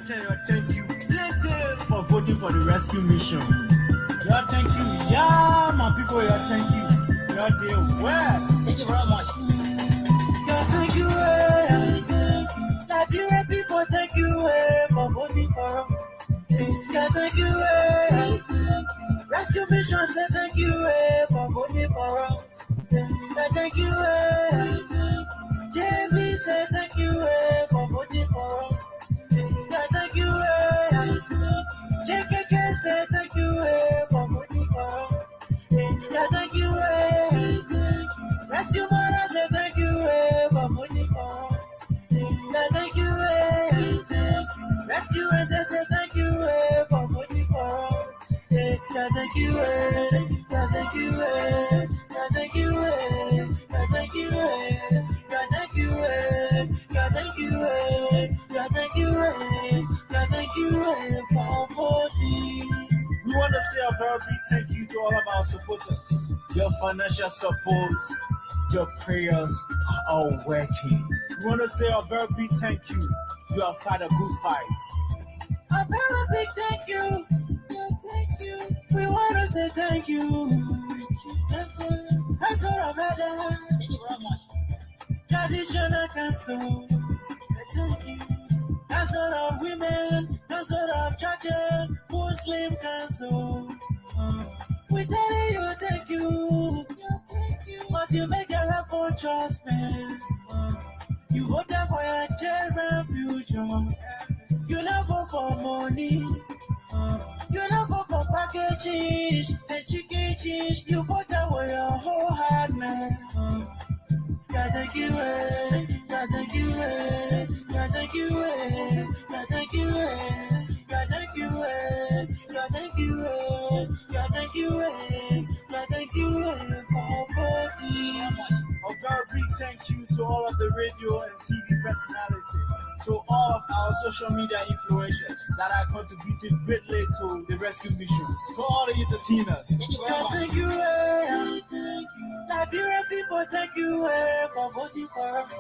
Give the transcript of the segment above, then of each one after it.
Thank you plenty for voting for the rescue mission. Your thank you, yeah, my people, your thank you. Your day well. Thank you very much. Your thank you, Nigerian people, thank you for voting for us. Your thank you, rescue mission say thank you for voting for us. Your thank you, JB say thank you for voting for us. Your thank you, JKK say thank you for voting for us. Yeah, thank you, rescue mother say thank you for voting for us. Yeah, thank you, rescue and they say thank you for voting for us. Yeah, thank you, yeah, thank you, yeah, thank you, yeah, thank you, yeah, thank you, yeah, thank you, yeah, thank you, yeah, thank you for voting. We want to say a very big thank you to all of our supporters. Your financial support, your prayers are all working. We want to say a very big thank you. You have fought a good fight. A very big thank you. Thank you. We want to say thank you. That's all I've had. Thank you very much. Traditional council. Thank you. That's all of women. That's all of churches. Muslim council. We tell you thank you. Cause you make a helpful choice, man. You voted for your children's future. You not vote for money. You not vote for packages and chicken cheese. You voted for your whole heart, man. Yeah, thank you, yeah, thank you, yeah, thank you, yeah, thank you, yeah, thank you, yeah, thank you, yeah, thank you, yeah, thank you for voting. A very big thank you to all of the radio and TV personalities, to all of our social media influencers that are contributing greatly to the rescue mission, to all the entertainers. Thank you very much. Thank you, thank you. Nigerian people, thank you for voting for us.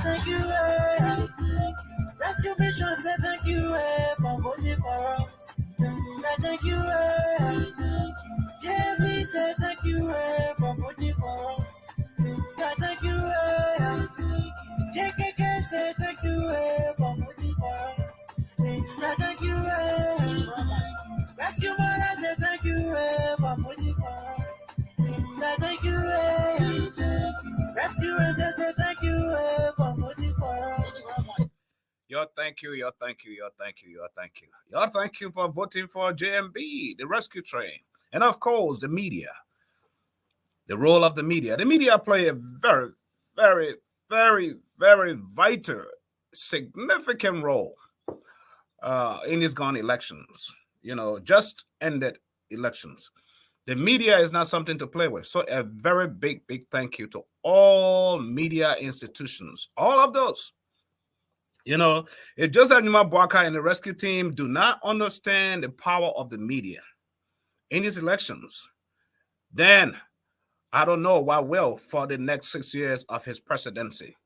Thank you, rescue mission say thank you for voting for us. Thank you, JB say thank you for voting for us. Thank you, JKK say thank you for voting for us. Thank you, rescue mother say thank you for voting for us. Thank you, rescue and they say thank you for voting for us. Thank you very much. Your thank you, your thank you, your thank you, your thank you. Your thank you for voting for JMB, the rescue train. And of course, the media. The role of the media. The media play a very, very, very, very vital, significant role in these gone elections. You know, just ended elections. The media is not something to play with. So a very big, big thank you to all media institutions, all of those. You know, if Joseph Boakai and the rescue team do not understand the power of the media in these elections, then I don't know what will for the next 6 years of his presidency.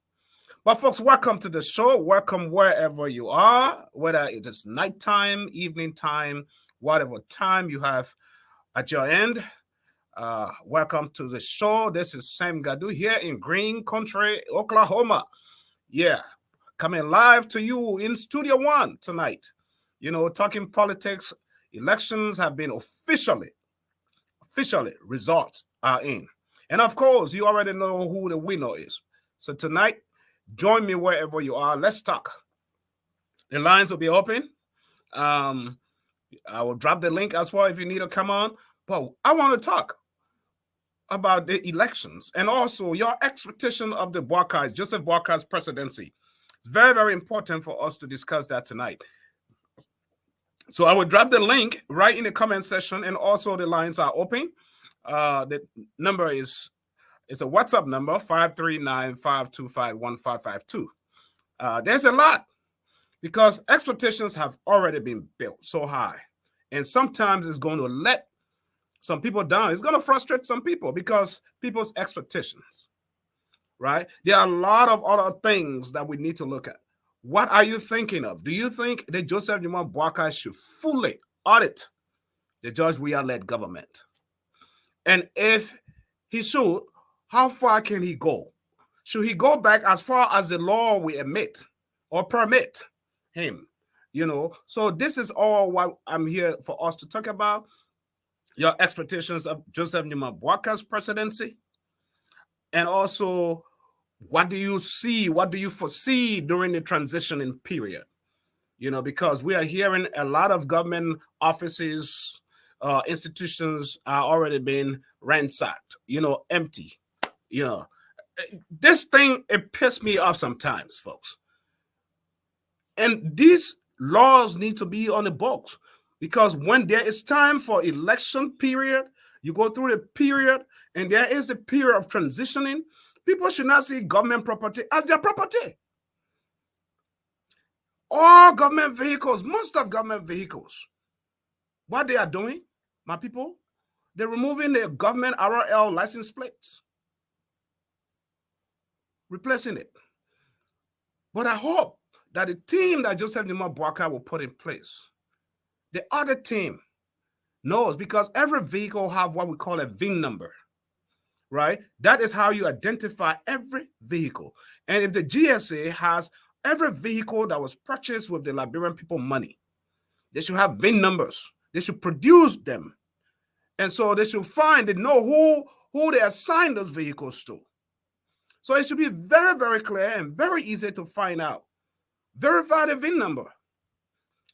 But folks, welcome to the show. Welcome wherever you are, whether it is nighttime, evening time, whatever time you have at your end. Welcome to the show. This is Sam Gadu here in Green Country, Oklahoma. Yeah, coming live to you in Studio One tonight. You know, talking politics. Elections have been officially results are in. And of course, you already know who the winner is. So tonight, join me wherever you are. Let's talk. The lines will be open. I will drop the link as well if you need to come on. But I want to talk about the elections and also your expectation of the Boakai, Joseph Boakai's presidency. It's very, very important for us to discuss that tonight. So I will drop the link right in the comment section, and also the lines are open. The number is a WhatsApp number, 539-525-1552. There's a lot because expectations have already been built so high. And sometimes it's going to let some people down. It's going to frustrate some people because people's expectations, right? There are a lot of other things that we need to look at. What are you thinking of? Do you think that Joseph Numa Boakai should fully audit the George Weah-led government? And if he should, how far can he go? Should he go back as far as the law will admit or permit him? So this is all what I'm here for us to talk about. Your expectations of Joseph Numa Boakai's presidency, and also what do you see, what do you foresee during the transitioning period? Because we are hearing a lot of government offices, institutions are already being ransacked, empty. This thing, it pissed me off sometimes, folks. And these laws need to be on the books, because when there is time for election period, you go through the period, and there is a period of transitioning. People should not see government property as their property. All government vehicles, most of government vehicles, what they are doing, my people, they're removing the government RL license plates, replacing it. But I hope that the team that Joseph Numa Boakai will put in place, the other team knows, because every vehicle have what we call a VIN number, right? That is how you identify every vehicle. And if the GSA has every vehicle that was purchased with the Liberian people money, they should have VIN numbers. They should produce them. And so they should they know who they assigned those vehicles to. So it should be very, very clear and very easy to find out. Verify the VIN number.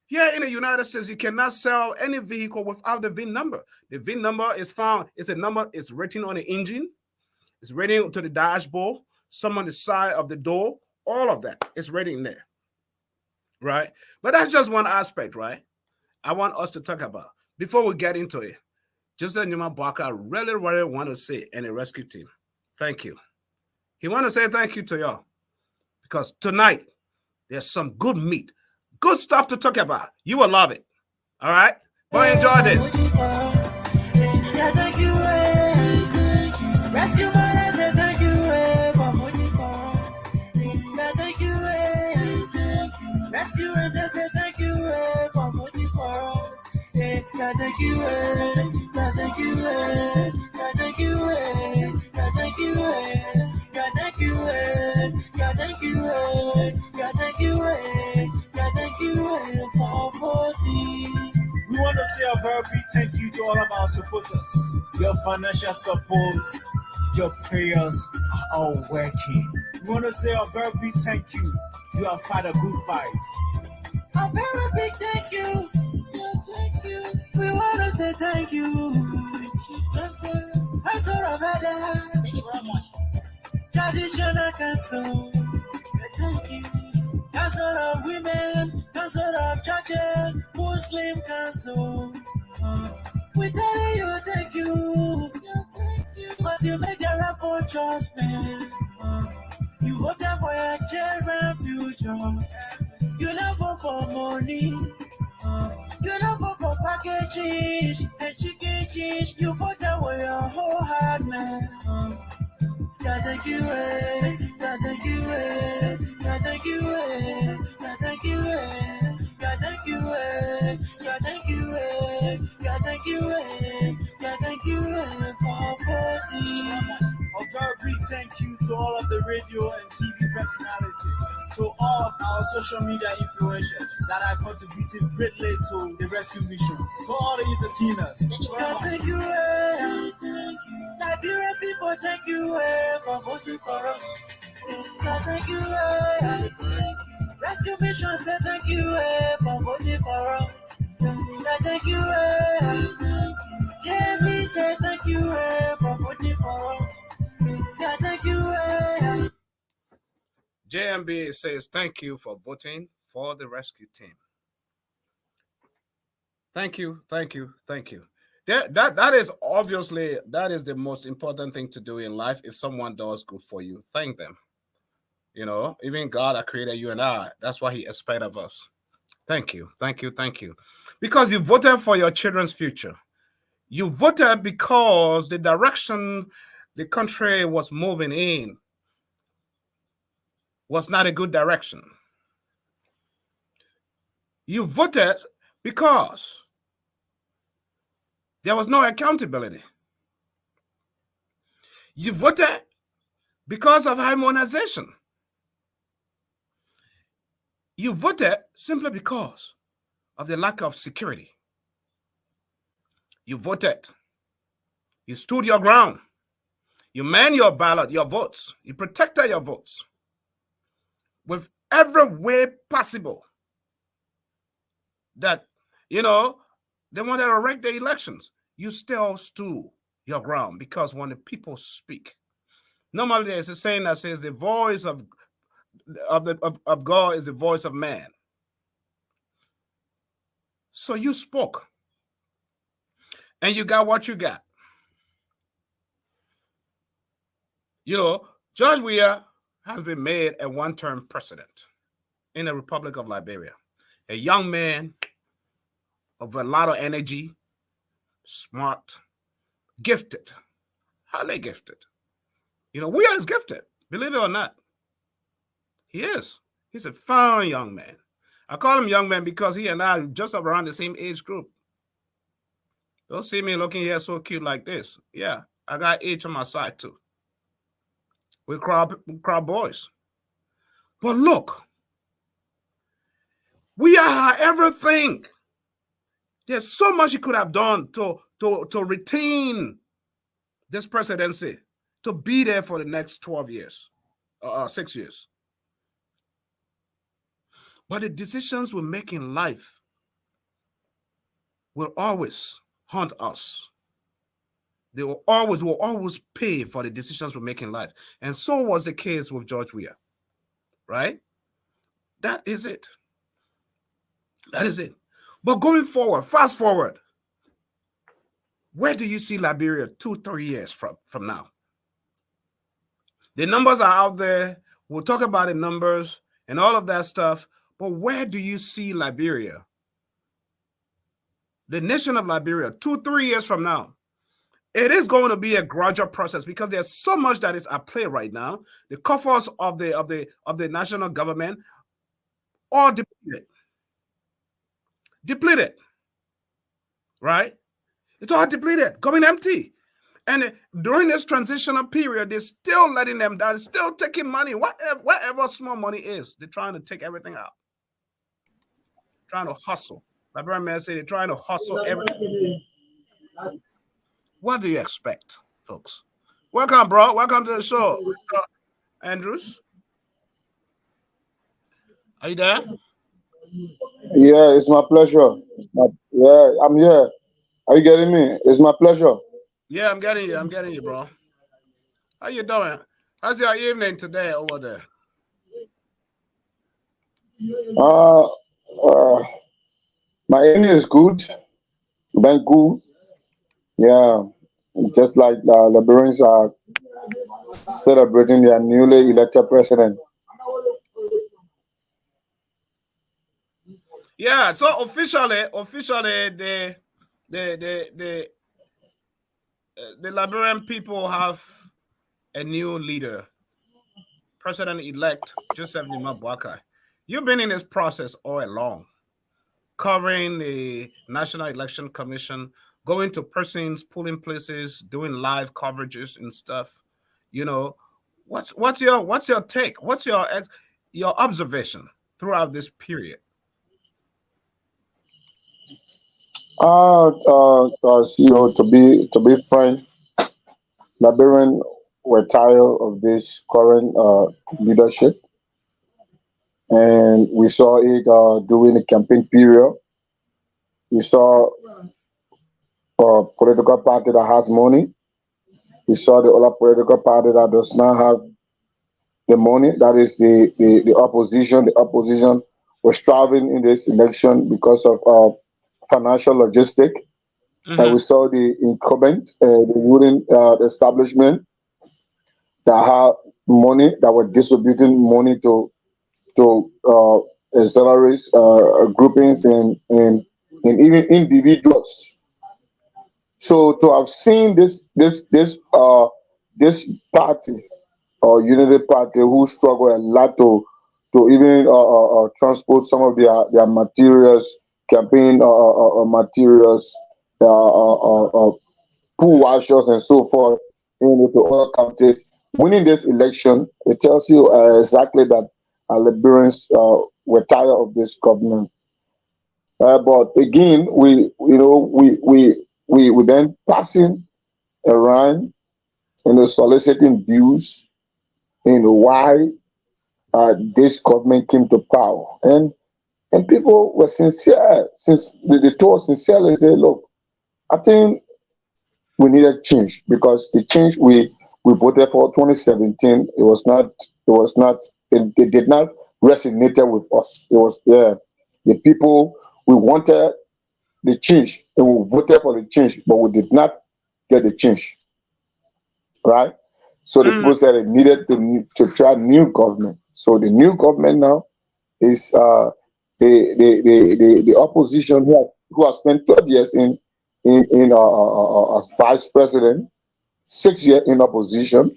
Here in the United States, you cannot sell any vehicle without the VIN number. The VIN number is found, it's a number, it's written on the engine, it's written to the dashboard, some on the side of the door, all of that is written there, right? But that's just one aspect, right? I want us to talk about. Before we get into it, Joseph Numa Boakai really, really want to say, and the rescue team, thank you. He want to say thank you to y'all, because tonight, there's some good meat, good stuff to talk about. You will love it. All right? Go enjoy this. Yeah, thank you. Rescue man, I say thank you for putting for us. Yeah, thank you. Rescue and I say thank you for putting for us. Yeah, thank you. Yeah, thank you. Yeah, thank you. Yeah, thank you. Yeah, thank you. Yeah, thank you. Yeah, thank you. Yeah, thank you for putting. We want to say a very big thank you to all of our supporters. Your financial support, your prayers are all working. We want to say a very big thank you. You have fought a good fight. A very big thank you. Yeah, thank you. We want to say thank you. I saw a better. Thank you very much. Traditional council. Thank you. Council of women, council of churches, Muslim council. We tell you thank you. Cause you make the right for trust, man. You voted for your children's future. You don't vote for money. You don't vote for packages and chicken cheese. You voted with your whole heart, man. God thank you, God thank you, God thank you, God thank you, God thank you, God thank you, God thank you, God thank you for putting. A very big thank you to all of the radio and TV personalities, to all of our social media influencers that are contributing greatly to the rescue mission, to all the entertainers. God thank you, thank you. Liberian people, thank you for voting for us. God thank you, thank you. Rescue mission say thank you for voting for us. God thank you, thank you. JB say thank you for voting for us. God thank you. JMB says thank you for voting for the rescue team. Thank you, thank you, thank you. That is obviously, that is the most important thing to do in life. If someone does good for you, thank them. Even God that created you and I, that's what he expects of us. Thank you, thank you, thank you. Because you voted for your children's future. You voted because the direction the country was moving in was not a good direction. You voted because there was no accountability. You voted because of harmonization. You voted simply because of the lack of security. You voted. You stood your ground. You manned your ballot, your votes. You protected your votes with every way possible that, they wanted to wreck the elections. You still stood your ground because when the people speak, normally there's a saying that says the voice of God is the voice of man. So you spoke and you got what you got. George Weah has been made a one-term president in the Republic of Liberia. A young man of a lot of energy, smart, gifted, highly gifted. Weah is gifted, believe it or not. He is. He's a fine young man. I call him young man because he and I are just around the same age group. Don't see me looking here so cute like this. Yeah, I got age on my side too. We crowd boys. But look, we are everything. There's so much he could have done to retain this presidency, to be there for the next 12 years, 6 years. But the decisions we make in life will always haunt us. They will always pay for the decisions we make in life. And so was the case with George Weah, right? That is it. That is it. But going forward, fast forward, where do you see Liberia 2-3 years from now? The numbers are out there. We'll talk about the numbers and all of that stuff. But where do you see Liberia, the nation of Liberia, 2-3 years from now? It is going to be a gradual process because there's so much that is at play right now. The coffers of the national government are depleted, right? It's all depleted, coming empty. And during this transitional period, they're still letting them down, still taking money, whatever small money is. They're trying to take everything out, trying to hustle. My brother man said they're trying to hustle everything. What do you expect, folks? Welcome, bro. Welcome to the show, Andrews. Are you there? Yeah, it's my pleasure. I'm here. Are you getting me? It's my pleasure. Yeah, I'm getting you, bro. How you doing? How's your evening today over there? Uh, uh my evening is good. Been good. Yeah, just like the Liberians are celebrating their newly elected president. Yeah, so officially, the Liberian people have a new leader, President-elect Joseph Boakai. You've been in this process all along, covering the National Election Commission, going to persons, polling places, doing live coverages and stuff. What's your take? What's your observation throughout this period? To be frank, Liberian were tired of this current leadership, and we saw it during the campaign period. We saw a political party that has money. We saw the other political party that does not have the money. That is the opposition. The opposition was striving in this election because of financial logistic. And we saw the incumbent, the ruling establishment that had money, that were distributing money to salaries, groupings, and even individuals. So to have seen this party or unity party who struggle a lot to even transport some of their materials, campaign materials, pool washers and so forth, to other counties. Winning this election, it tells you exactly that Liberians were tired of this government. But again, we then passing around, soliciting views, why this government came to power, and people were sincere, since they told us sincerely, say, look, I think we needed change, because the change we voted for 2017, it did not resonate with us. It was, yeah, the people, we wanted the change, and we voted for the change, but we did not get the change, right? So the people said they needed to try new government. So the new government now is the opposition who have spent 12 years as vice president, 6 years in opposition.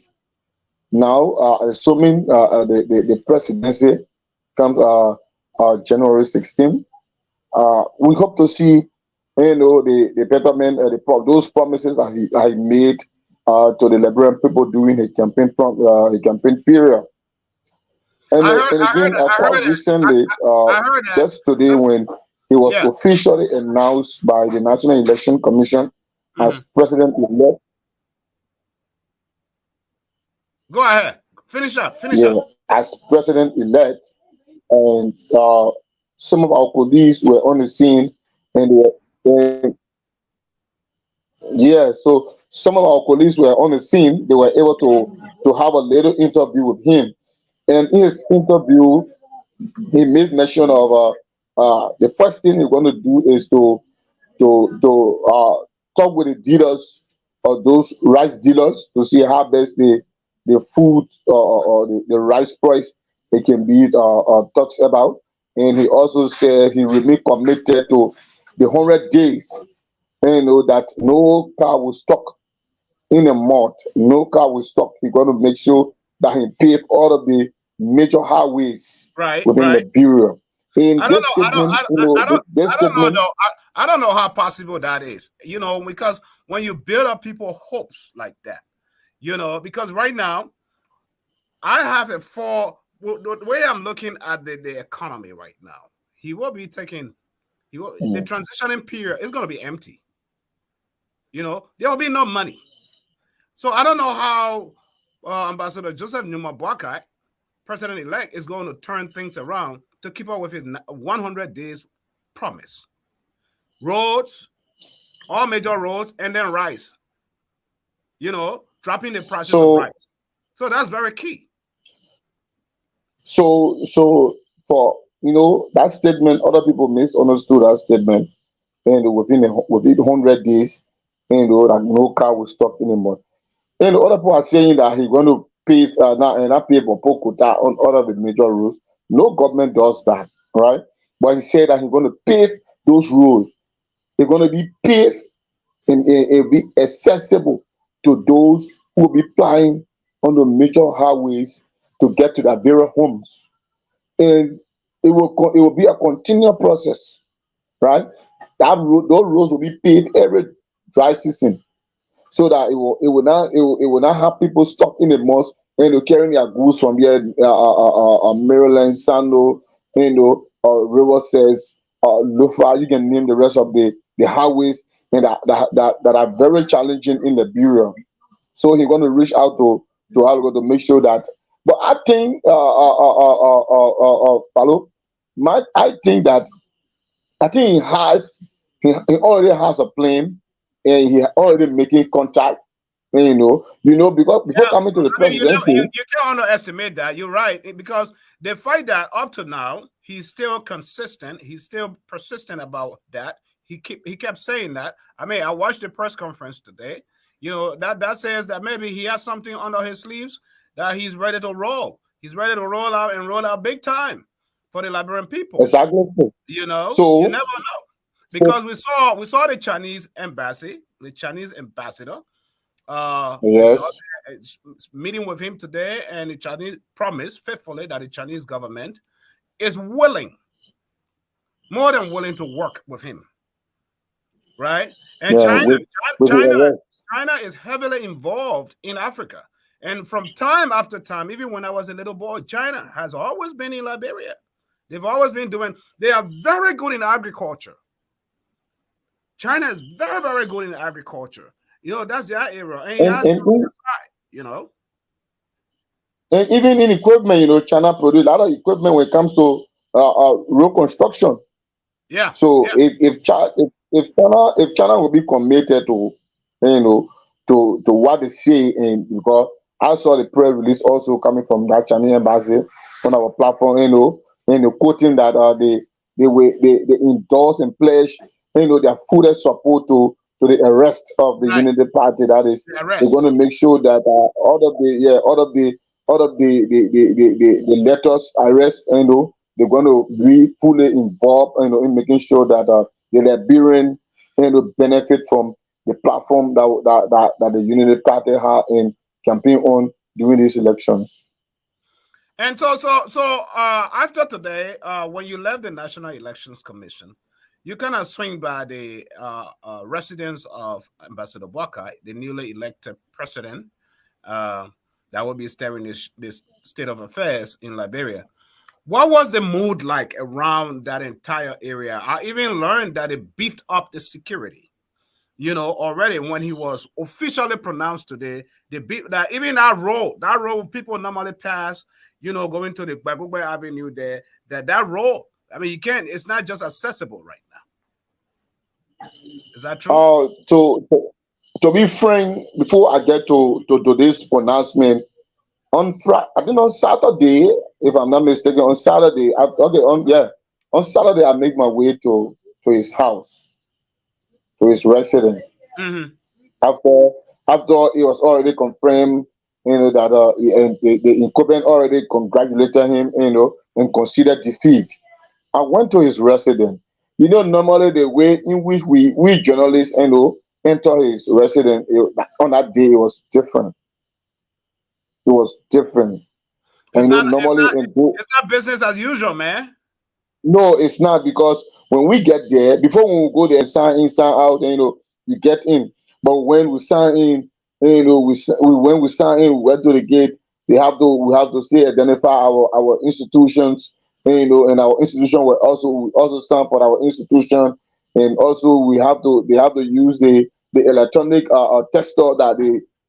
Now, assuming the presidency comes January 16, we hope to see, the betterment, those promises that he made to the Liberian people during the campaign period. And again, I quite recently, just today, when he was officially announced by the National Election Commission as president-elect. Go ahead. Finish up. As president-elect, and some of our colleagues were on the scene, and so some of our colleagues were on the scene. They were able to have a little interview with him, and in his interview, he made mention of the first thing he's going to do is to talk with the dealers, or those rice dealers, to see how best the food or the rice price it can be talked about. And he also said he remained committed to the 100 days, that no car will stop in a month, no car will stop. He's going to make sure that he pave all of the major highways within the bureau. I don't know how possible that is, because when you build up people's hopes like that, because right now I have the way I'm looking at the economy right now, he will be taking, the transitioning period is going to be empty. There will be no money. So I don't know how Ambassador Joseph Numa Boakai, president-elect, is going to turn things around to keep up with his 100 days promise. Roads, all major roads, and then rice. Dropping the prices of rice. So that's very key. So for that statement, other people misunderstood that statement, and within 100 days, that no car will stop anymore. And other people are saying that he's going to pay not pay for Pokota on all of the major roads. No government does that, right? But he said that he's going to pave those roads. They're going to be paved, and it'll be accessible to those who will be flying on the major highways to get to their various homes. And it will be a continual process, right? Those roads will be paved every dry season, so that it will not have people stuck in the mosque and carrying their goods from here, Maryland, Sando, River says, Lufa. You can name the rest of the highways, and that are very challenging in the bureau. So he's going to reach out to make sure that. But I think, I think he already has a plan, and he already making contact. Because before coming to the presidency, you can't underestimate that. You're right, because the fact that up to now he's still consistent, he's still persistent about that. He kept saying that. I mean, I watched the press conference today. That says that maybe he has something under his sleeves, that he's ready to roll. He's ready to roll out big time for the Liberian people. Exactly. So you never know, because we saw the Chinese embassy, the Chinese ambassador. Yes. meeting with him today, and the Chinese promised faithfully that the Chinese government is willing, more than willing, to work with him, right? And China is heavily involved in Africa. And from time after time, even when I was a little boy, China has always been in Liberia. They've always been they are very good in agriculture. China is very, very good in agriculture. That's their area. And and even in equipment, China produce a lot of equipment when it comes to road construction. Yeah. So if China will be committed to to what they say, and because I saw the press release also coming from that Chinese embassy on our platform, quoting that they endorse and pledge their full support to the arrest of the Unity Party. That is, they're going to make sure that all of the letters arrest, they're going to be fully involved, in making sure that the Liberian, benefit from the platform that the Unity Party had in campaign on during these elections. And so after today, when you left the National Elections Commission, you kind of swing by the residence of Ambassador Boakai, the newly elected president that will be steering this state of affairs in Liberia. What was the mood like around that entire area? I even learned that it beefed up the security. Already when he was officially pronounced today, that even that road people normally pass, going to the Bagugbe Avenue there, that road, I mean, it's not just accessible right now. Is that true? To be frank, before I get to this pronouncement, on Saturday, if I'm not mistaken, on Saturday, on Saturday I make my way to his house, to his residence. Mm-hmm. After it was already confirmed, that the incumbent already congratulated him, and considered defeat. I went to his residence. Normally the way in which we journalists, enter his residence on that day, it was different. It was different. It's not business as usual, man. No, it's not, because when we get there, before when we go there, sign in, sign out, you get in. But when we sign in, when we sign in, we went to the gate. We have to say identify our institutions, and our institution will also stand for our institution, and also they have to use the electronic tester that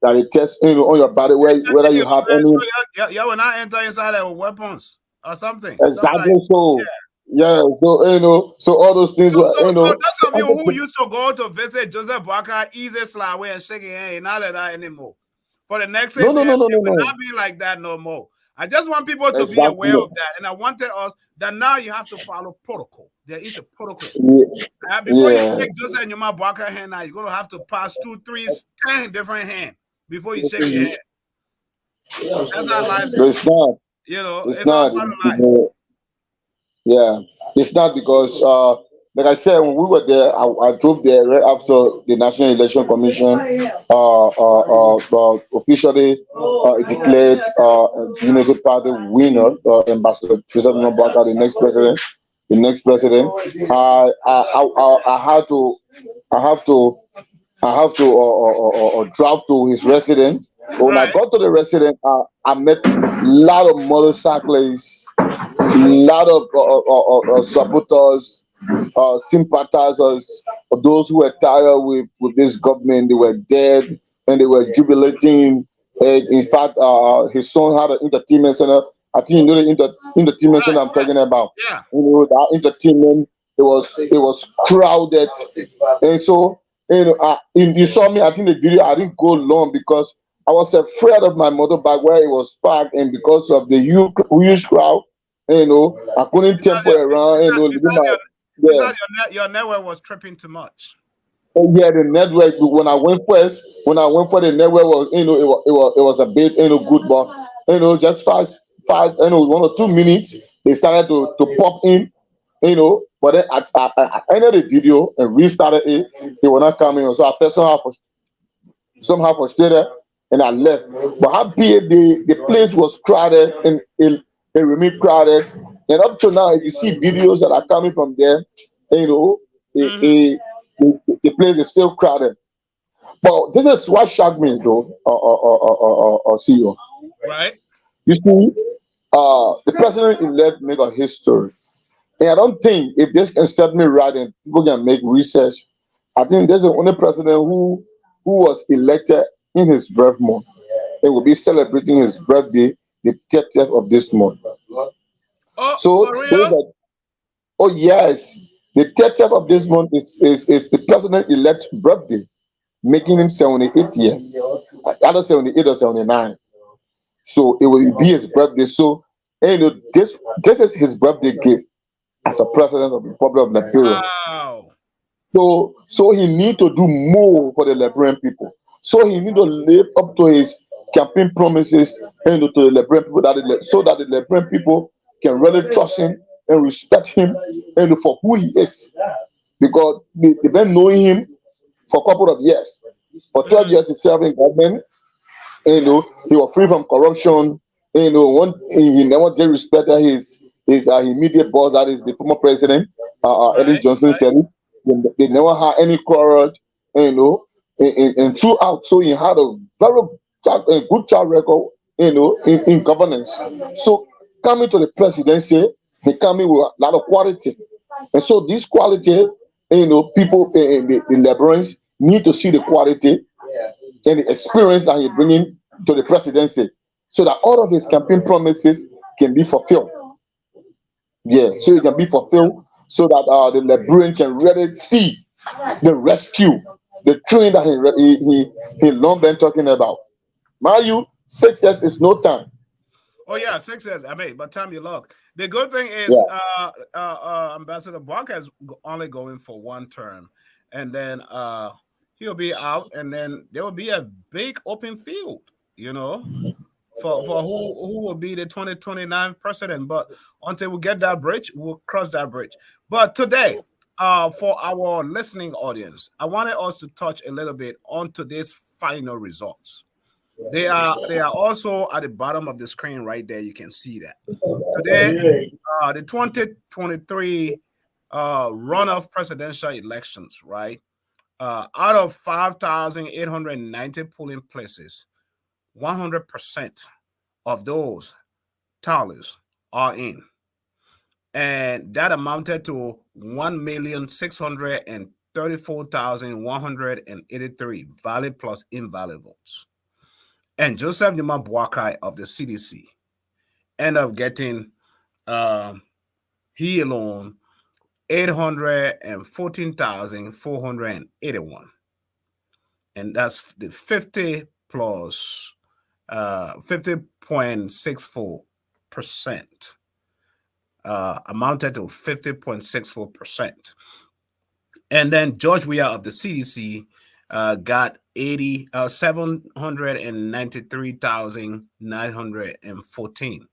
they test on your body, whether you have any. So you will not enter inside with weapons or something. Exactly. So so all those things. So those of you who used to go to visit Joseph Boakai, easy slide away and shaking hand, not like that anymore. For the next 6 years, it will not be like that no more. I just want people to be aware of that, and I wanted us that now you have to follow protocol. There is a protocol. Before you shake Joseph and Yuma Boakai hand, now you're gonna have to pass 2, 3, 10 different hands before you shake your hand. That's how life is. It's not. It's not part of life. Yeah, it's not, because like I said, when we were there, I drove there right after the National Election Commission officially declared Unity Party winner, Ambassador Joseph Boakai, the next president. I have to drive to his residence. When I got to the residence, I met a lot of motorcyclists, a lot of supporters, sympathizers, those who were tired with this government. They were dead and they were jubilating. In fact, his son had an entertainment center. I think you know the entertainment center I'm talking about. Yeah. That entertainment, it was crowded, and so you saw me. I think the video, I didn't go long because I was afraid of my motorbike where it was parked, and because of the huge crowd, I couldn't temper around. Your network was tripping too much. Yeah, the network. When I went for the network was, it was a bit, good, but just fast, 1 or 2 minutes, they started to pop in, but then I ended the video and restarted it. They were not coming, so I felt somehow frustrated. and I left. But how be it, the place was crowded and it remained crowded. And up to now, if you see videos that are coming from there, you know, the place is still crowded. But this is what shocked me, though, CEO. Right. You see, the president-elect make a history. And I don't think if this can set me right and people can make research, I think this is the only president who was elected in his birth month. It will be celebrating his birthday the 30th of this month. Oh, So for there's real? a, oh yes, the 30th of this month is the president-elect's birthday, making him 78 years. Either 78 or 79. So it will be his birthday. So this is his birthday gift as a president of the Republic of Liberia. Wow. So he need to do more for the Liberian people. So he need to live up to his campaign promises and to the Liberian people so that the Liberian people can really trust him and respect him and for who he is. Because they've been knowing him for a couple of years. For 12 years he served in government. He was free from corruption. He never did respect his immediate boss, that is the former president, Ellis Right. Johnson said it. They never had any quarrel, and throughout, so he had a a good track record, in governance. So coming to the presidency, he coming with a lot of quality, and so this quality, people in the Liberians need to see the quality and the experience that he's bringing to the presidency, so that all of his campaign promises can be fulfilled. Yeah, so it can be fulfilled, so that the Liberian can really see the rescue, the train that he long been talking about. Mind you, 6 years is no time. Oh yeah, 6 years. I mean, by the time you look, the good thing is, Yeah, Ambassador Boakai is only going for one term, and then he'll be out, and then there will be a big open field, you know, for who will be the 2029 president. But until we get that bridge, we'll cross that bridge. But today, for our listening audience, I wanted us to touch a little bit on today's final results. They are also at the bottom of the screen right there. You can see that today, the 2023 runoff presidential elections, right? Out of 5,890 polling places, 100% of those tallies are in, and that amounted to 1,634,183 valid plus invalid votes. And Joseph Numa Boakai of the CDC ended up getting he alone 814,481, and that's the 50 plus 50.64%, amounted to 50.64%. And then George Weah of the CDC got 793,914,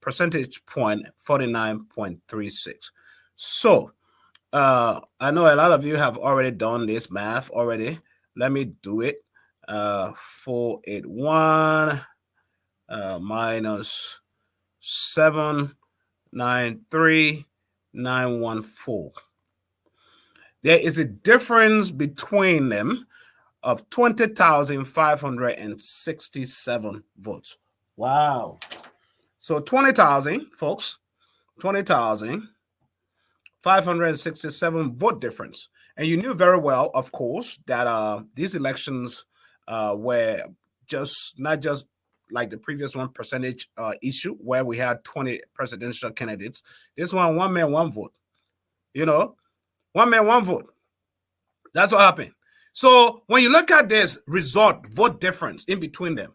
percentage point 49.36. So I know a lot of you have already done this math already. Let me do it. 481 minus 793,914. There is a difference between them of 20,567 votes. Wow. So 20,000, folks, 20,567 vote difference. And you knew very well, of course, that these elections were not just like the previous one percentage issue where we had 20 presidential candidates. This one man, one vote. One man, one vote. That's what happened. So when you look at this result, vote difference in between them,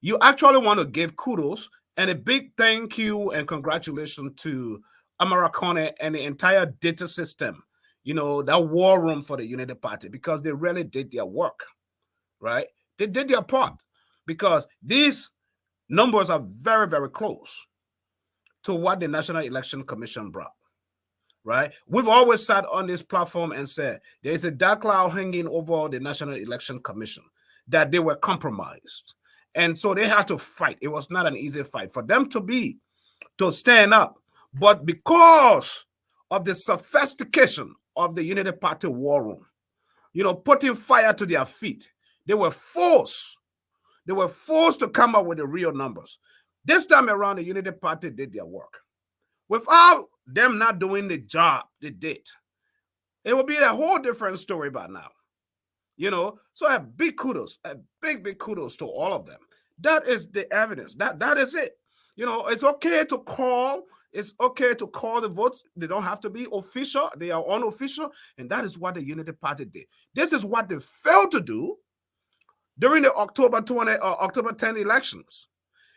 you actually want to give kudos and a big thank you and congratulations to Amarakone and the entire data system, that war room for the United Party, because they really did their work, right? They did their part, because these numbers are very, very close to what the National Election Commission brought. Right? We've always sat on this platform and said there's a dark cloud hanging over the National Election Commission. that they were compromised. And so they had to fight. It was not an easy fight for them to stand up. But because of the sophistication of the Unity Party war room, putting fire to their feet, they were forced to come up with the real numbers. This time around, the Unity Party did their work. Without them not doing the job they did, it would be a whole different story by now. So a big kudos, a big kudos to all of them. That is the evidence. That is it. It's okay to call. It's okay to call the votes. They don't have to be official. They are unofficial. And that is what the Unity Party did. This is what they failed to do during the October 10 elections.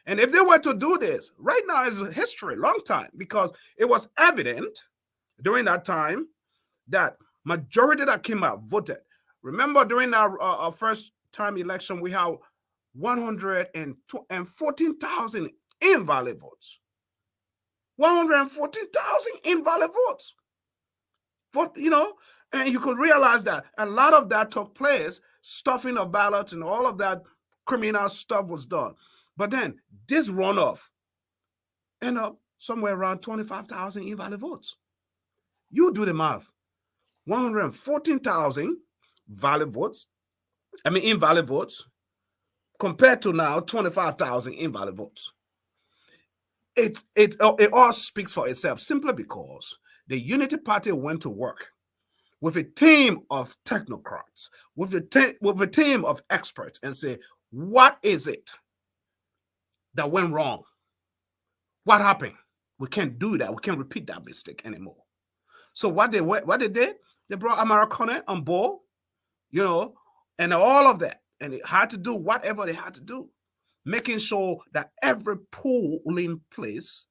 And if they were to do this, right now is history, long time, because it was evident during that time that majority that came out voted. Remember, during our first time election, we have 114,000 invalid votes. 114,000 invalid votes. And you could realize that a lot of that took place, stuffing of ballots and all of that criminal stuff was done. But then this runoff ended up somewhere around 25,000 invalid votes. You do the math. 114,000 invalid votes compared to now 25,000 invalid votes. It all speaks for itself simply because the Unity Party went to work with a team of technocrats, with a team of experts, and say, what is it that went wrong? What happened? We can't do that. We can't repeat that mistake anymore. So what they did, they brought Americana on board, and all of that. And they had to do whatever they had to do, making sure that every polling place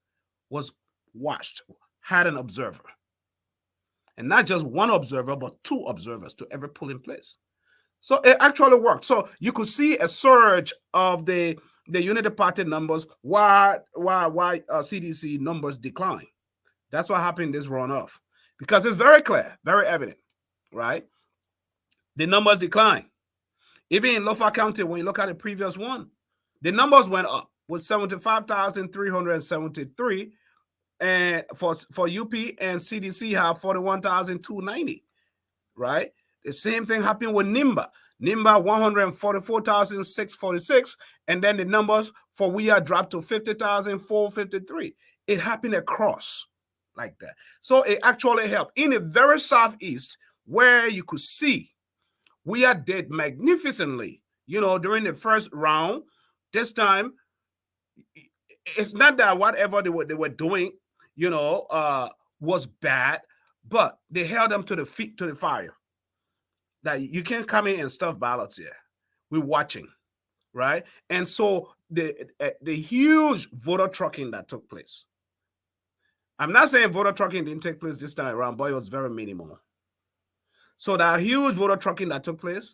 was watched, had an observer. And not just one observer, but two observers to every polling place. So it actually worked. So you could see a surge of the Unity Party numbers while CDC numbers decline. That's what happened in this runoff. Because it's very clear, very evident, right? The numbers decline. Even in Lofa County, when you look at the previous one, the numbers went up with 75,373 and for UP, and CDC have 41,290, right? The same thing happened with NIMBA. NIMBA 144,646, and then the numbers for WIA dropped to 50,453. It happened across like that. So it actually helped. In the very southeast, where you could see WIA did magnificently, during the first round. This time, it's not that whatever they were doing, was bad, but they held them to the fire. That you can't come in and stuff ballots here. We're watching, right? And so the huge voter trucking that took place. I'm not saying voter trucking didn't take place this time around, but it was very minimal. So that huge voter trucking that took place,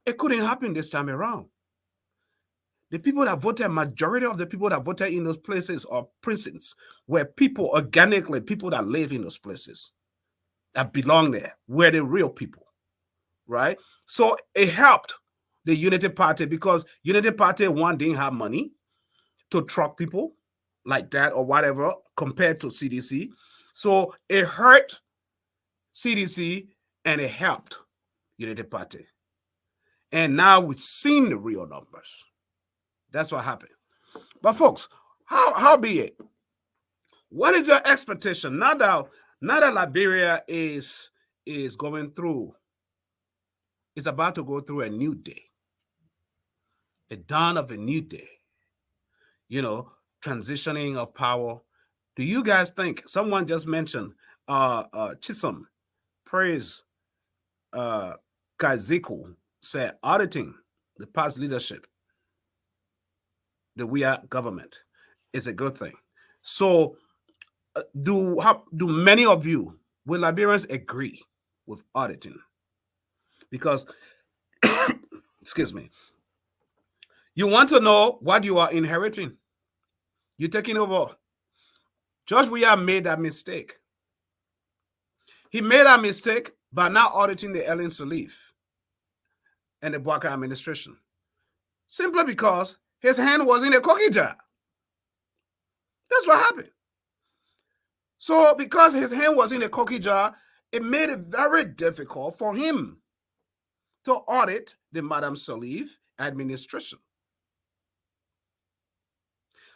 it couldn't happen this time around. The people that voted, majority of the people that voted in those places or precincts were people, organically, people that live in those places, that belong there, were the real people, right? So it helped the Unity Party because Unity Party, one, didn't have money to truck people like that or whatever compared to CDC. So it hurt CDC and it helped Unity Party. And now we've seen the real numbers. That's what happened. But folks, how be it? What is your expectation now that Liberia is going through, is about to go through a new day, a dawn of a new day, transitioning of power? Do you guys think, someone just mentioned Chisom, praise Kaziku, said auditing the past leadership, the WIA government, is a good thing. So do many of you, will Liberians agree with auditing? Because, excuse me, you want to know what you are inheriting. You're taking over. Judge WIA made that mistake. He made that mistake by not auditing the Ellen Sirleaf and the Boakai administration. simply because his hand was in a cookie jar. That's what happened. So because his hand was in a cookie jar, it made it very difficult for him to audit the Madam Salif administration.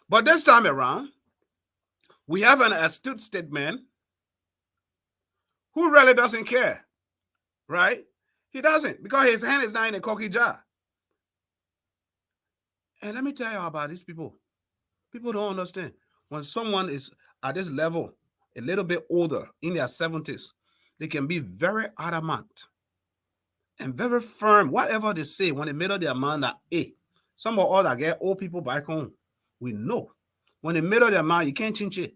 But this time around, we have an astute statesman who really doesn't care, right? He doesn't, because his hand is not in a cookie jar. And let me tell you about these people. People don't understand. When someone is at this level, a little bit older, in their 70s, they can be very adamant and very firm. Whatever they say, when they made up their mind that, hey, some of us that get old people back home, we know. When they made up their mind, you can't change it.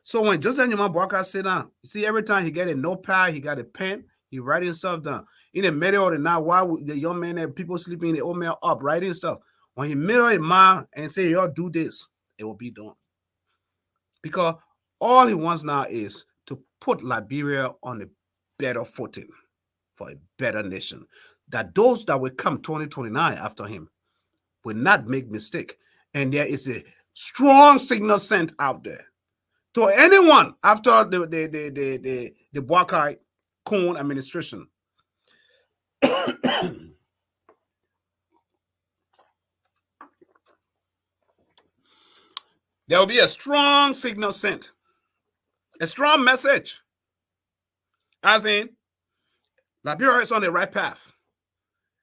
So when Joseph Numa Boakai sit down, you see, every time he get a notepad, he got a pen, he writing stuff down. In the middle of the night, while the young man and people sleeping, the old man up writing stuff. When he made up his mind and say, y'all do this, it will be done. Because all he wants now is to put Liberia on a better footing for a better nation. That those that will come 2029 after him will not make mistake. And there is a strong signal sent out there to anyone after the Boakai Kun administration. There will be a strong signal sent, a strong message, as in Liberia is on the right path.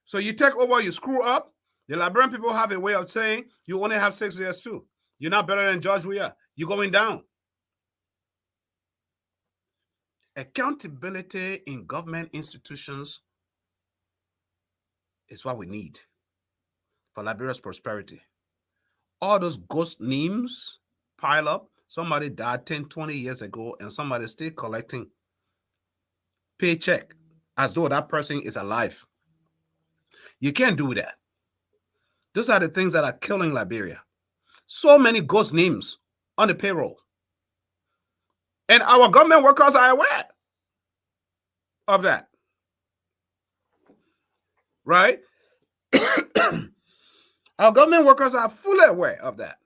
So you take over, you screw up. The Liberian people have a way of saying you only have 6 years too. You're not better than George Weah. You're going down. Accountability in government institutions is what we need for Liberia's prosperity. All those ghost names pile up. Somebody died 10, 20 years ago, and somebody still collecting paycheck as though that person is alive. You can't do that. Those are the things that are killing Liberia. So many ghost names on the payroll. And our government workers are aware of that. Right? Our government workers are fully aware of that,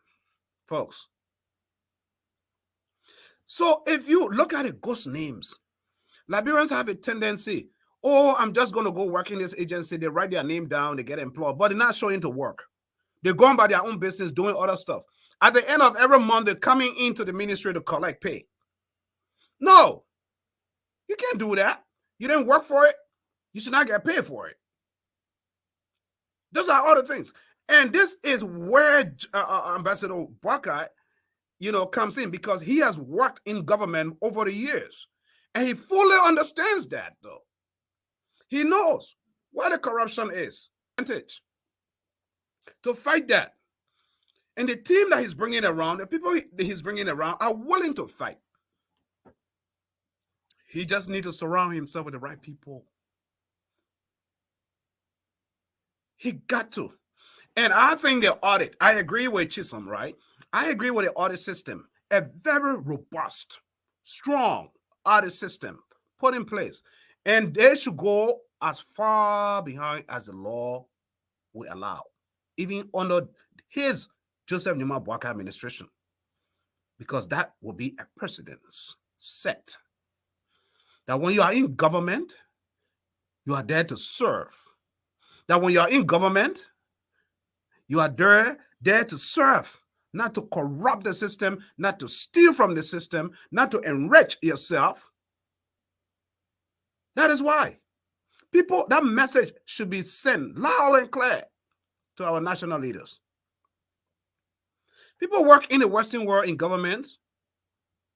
folks. So if you look at the ghost names, Liberians have a tendency, oh, I'm just going to go work in this agency. They write their name down, they get employed, but they're not showing to work. They're going by their own business, doing other stuff. At the end of every month, they're coming into the ministry to collect pay. No, you can't do that. You didn't work for it. You should not get paid for it. Those are other things. And this is where Ambassador Boakai, comes in, because he has worked in government over the years. And he fully understands that, though. He knows where the corruption is. To fight that. And the team that he's bringing around, the people that he's bringing around are willing to fight. He just needs to surround himself with the right people. He got to. And I think the audit, I agree with Chisholm, right? I agree with the audit system. A very robust, strong audit system put in place. And they should go as far behind as the law will allow, even under his Joseph Numa Boakai administration, because that will be a precedence set. That when you are in government, you are there to serve. That when you are in government, you are there to serve, not to corrupt the system, not to steal from the system, not to enrich yourself. That is why that message should be sent loud and clear to our national leaders. People work in the Western world in government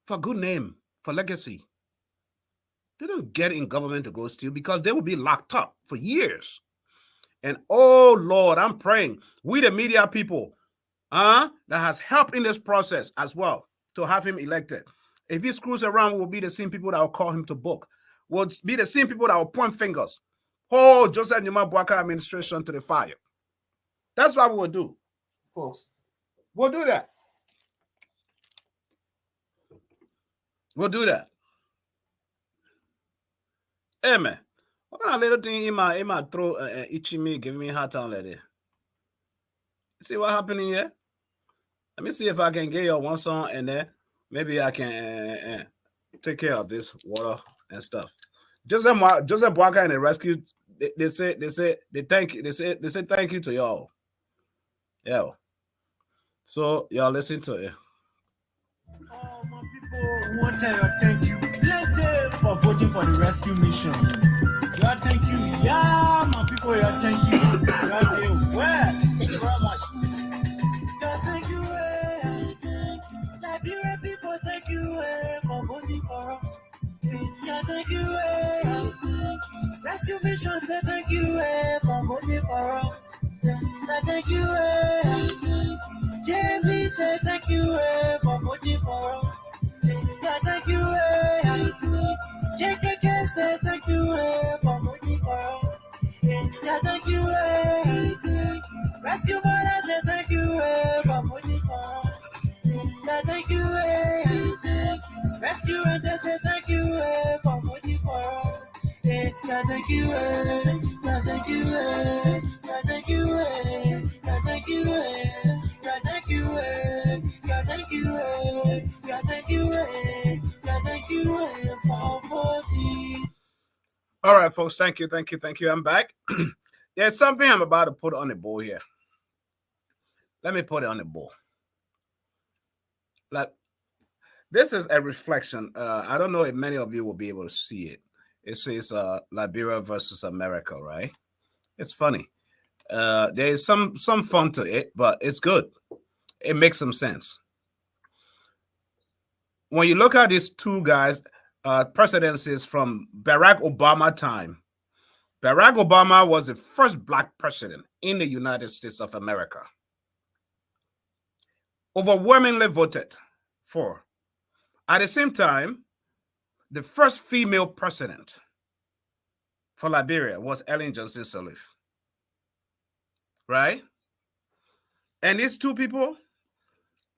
for good name, for legacy. They don't get in government to go steal, because they will be locked up for years. And oh Lord, I'm praying we the media people that has helped in this process as well to have him elected. If he screws around, we'll be the same people that will call him to book. We'll be the same people that will point fingers. Hold Joseph Numa Boakai administration to the fire. That's what we will do, folks. We'll do that. We'll do that. Hey, man. What kind of little thing in my throat itching me, giving me a hard time like that? See what happened here? Let me see if I can get your one song, and then maybe I can take care of this water and stuff. Joseph Boakai and the rescue, they say they thank you. They say thank you to y'all. Yeah. So y'all listen to it. Oh, my people want to thank you plenty for voting for the rescue mission. Y'all thank you. Yeah, my people, y'all thank you. Y'all did well. Thank you very much. God, thank you, thank you. Liberia people, thank you for voting for us. God, thank you, thank you. Rescue Mission say thank you for voting for us. God, thank you, thank you. JMB say thank you for voting for us. God, thank you, thank you. JKK say thank you for voting for us. God, thank you, thank you. Rescue Mother say thank you for voting for us. God, thank you, thank you. Rescue Renter say thank you for voting for us. God, thank you, God, thank you, God, thank you, God, thank you, God, thank you, God, thank you, God, thank you, God, thank you for voting. All right, folks. Thank you. I'm back. There's something I'm about to put on the board here. Let me put it on the board. Like, this is a reflection. I don't know if many of you will be able to see it. It says Liberia versus America, right? It's funny. There is some fun to it, but it's good. It makes some sense. When you look at these two guys, presidencies from Barack Obama time, Barack Obama was the first black president in the United States of America. Overwhelmingly voted for. At the same time, the first female president for Liberia was Ellen Johnson Sirleaf. Right? And these two people,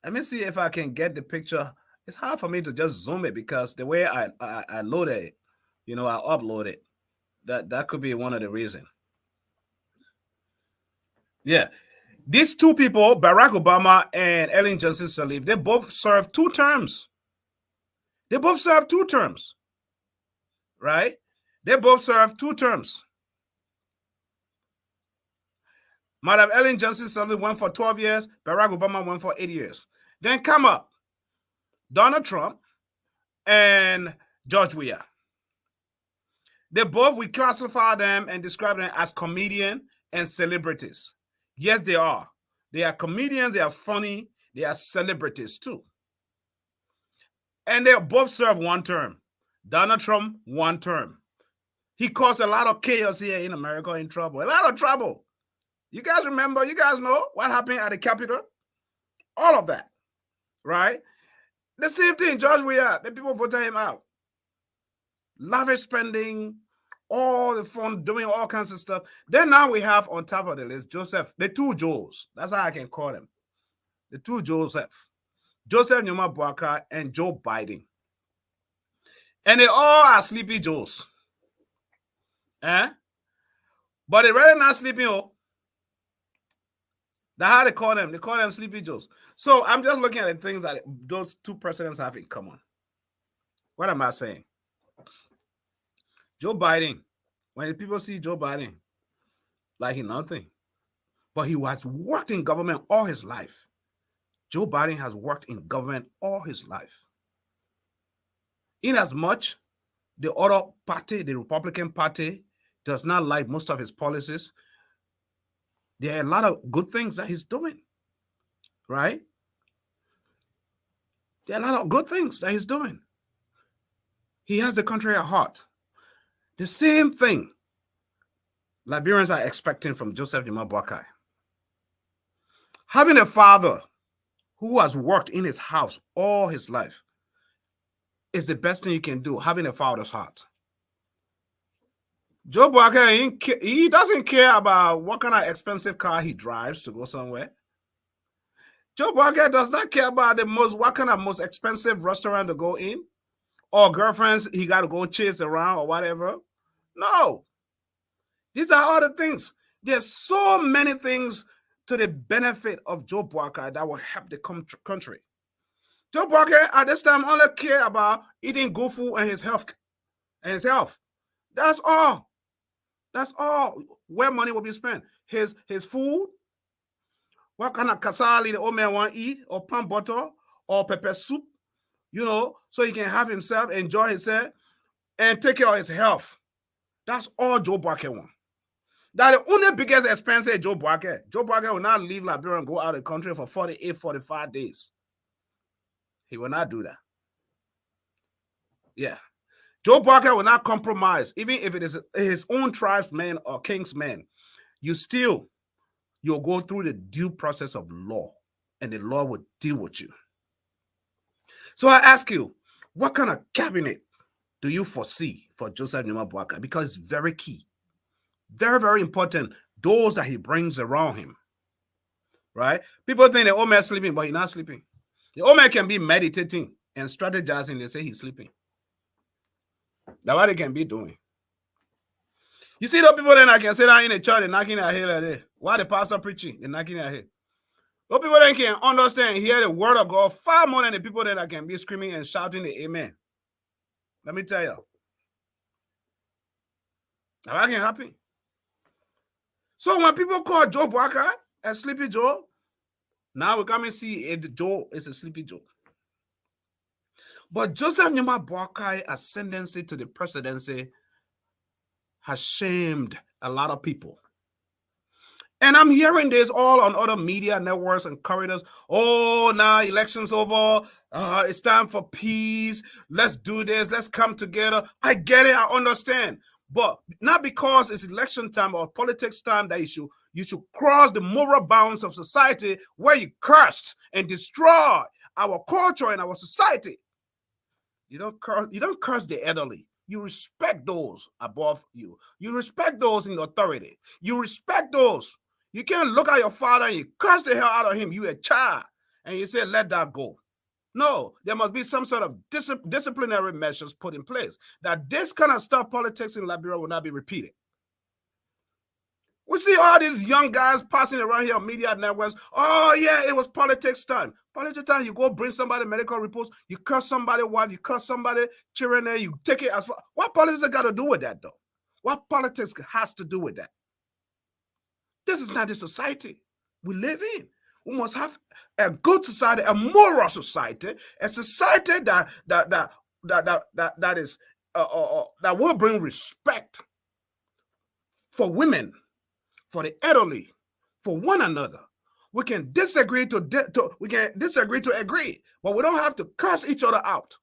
let me see if I can get the picture. It's hard for me to just zoom it because the way I loaded it, I uploaded it. That could be one of the reasons. Yeah. These two people, Barack Obama and Ellen Johnson Sirleaf, they both served 2 terms. Right? They both served 2 terms. Madam Ellen Johnson Sirleaf went for 12 years. Barack Obama went for 8 years. Then come up Donald Trump and George Weah. They both, we classify them and describe them as comedian and celebrities. Yes, they are. They are comedians. They are funny. They are celebrities too. And they both serve 1 term. Donald Trump, 1 term. He caused a lot of chaos here in America, in trouble. A lot of trouble. You guys remember, you guys know what happened at the Capitol? All of that, right? The same thing, George Weah, the people voted him out. Lavish spending, all the fun, doing all kinds of stuff. Then now we have on top of the list, the 2 Joes. That's how I can call them. The 2 Joseph Numa Boakai and Joe Biden. And they all are sleepy Joes. But they're really not sleeping, That's how they call them. They call them sleepy Joes. So I'm just looking at the things that those 2 presidents have in common. What am I saying? Joe Biden, when people see Joe Biden, like he's nothing. But he has worked in government all his life. Joe Biden has worked in government all his life. In as much the other party, the Republican Party, does not like most of his policies, there are a lot of good things that he's doing, right? There are a lot of good things that he's doing. He has the country at heart. The same thing Liberians are expecting from Joseph Numa Boakai. Having a father who has worked in his house all his life is the best thing you can do, having a father's heart. Joe Boakai, he doesn't care about what kind of expensive car he drives to go somewhere. Joe Boakai does not care about what kind of most expensive restaurant to go in or girlfriends he got to go chase around or whatever. No. These are all the things. There's so many things to the benefit of Joe Boakai that will help the country. Joe Boakai at this time only care about eating good food and his health. That's all. That's all where money will be spent. His food, what kind of kasali the old man want to eat, or pan butter, or pepper soup, so he can have himself, enjoy himself, and take care of his health. That's all Joe Boakai want. That's the only biggest expense is Joe Boakai. Joe Boakai will not leave Liberia and go out of the country for 48, 45 days. He will not do that. Yeah. Joe Boakai will not compromise, even if it is his own tribesman or kingsman. You'll go through the due process of law, and the law will deal with you. So I ask you, what kind of cabinet do you foresee for Joseph Numa Boakai? Because it's very key, very, very important. Those that he brings around him, right? People think the old man is sleeping, but he's not sleeping. The old man can be meditating and strategizing. They say he's sleeping. That's what they can be doing. You see those people then I can sit down in the church, they're knocking their head like that. While the pastor preaching, they're knocking their head. Those people then can understand and hear the word of God far more than the people that can be screaming and shouting the amen. Let me tell you. Now that can happen. So when people call Joe Boakai a sleepy Joe, now we come and see if Joe is a sleepy Joe. But Joseph Numa Boakai ascendancy to the presidency has shamed a lot of people. And I'm hearing this all on other media networks and corridors. Oh, now election's over. It's time for peace. Let's do this. Let's come together. I get it. I understand. But not because it's election time or politics time that you should cross the moral bounds of society where you curse and destroy our culture and our society. You don't curse the elderly. You respect those above you. You respect those in authority. You respect those. You can't look at your father and you curse the hell out of him. You a child. And you say, let that go. No, there must be some sort of disciplinary measures put in place that this kind of stuff, politics in Liberia, will not be repeated. We see all these young guys passing around here on media networks. Oh, yeah, it was politics time. Politics time, you go bring somebody medical reports, you curse somebody's wife, you curse somebody, children there, you take it as far. What politics got to do with that, though? What politics has to do with that? This is not the society we live in. We must have a good society, a moral society, a society that will bring respect for women, for the elderly, for one another. We can disagree to agree, but we don't have to curse each other out.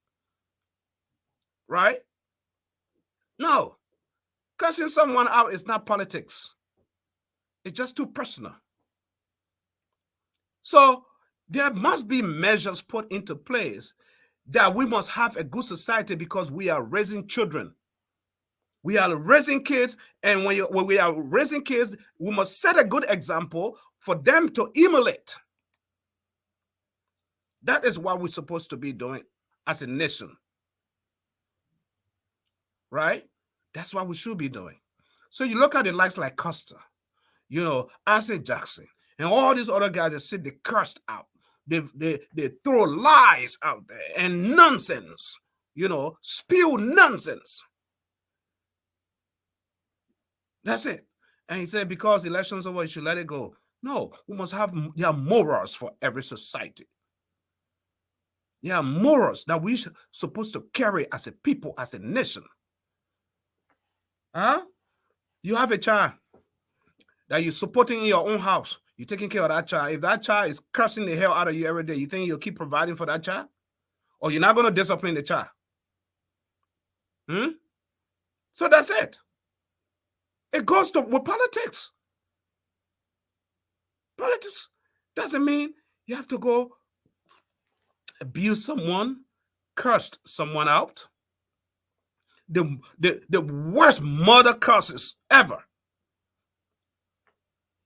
Right? No. Cursing someone out is not politics. It's just too personal. So there must be measures put into place that we must have a good society because we are raising children. We are raising kids, and when we are raising kids, we must set a good example for them to emulate. That is what we're supposed to be doing as a nation. Right? That's what we should be doing. So you look at the likes like Costa, Asa Jackson, and all these other guys that sit, they cursed out. They throw lies out there and nonsense, spew nonsense. That's it. And he said, because election's over, you should let it go. No, we must have morals for every society. Morals that we're supposed to carry as a people, as a nation. You have a child that you're supporting in your own house. You're taking care of that child. If that child is cursing the hell out of you every day, you think you'll keep providing for that child? Or you're not going to discipline the child? So that's it. It goes with politics. Politics doesn't mean you have to go abuse someone, curse someone out. The worst murder curses ever.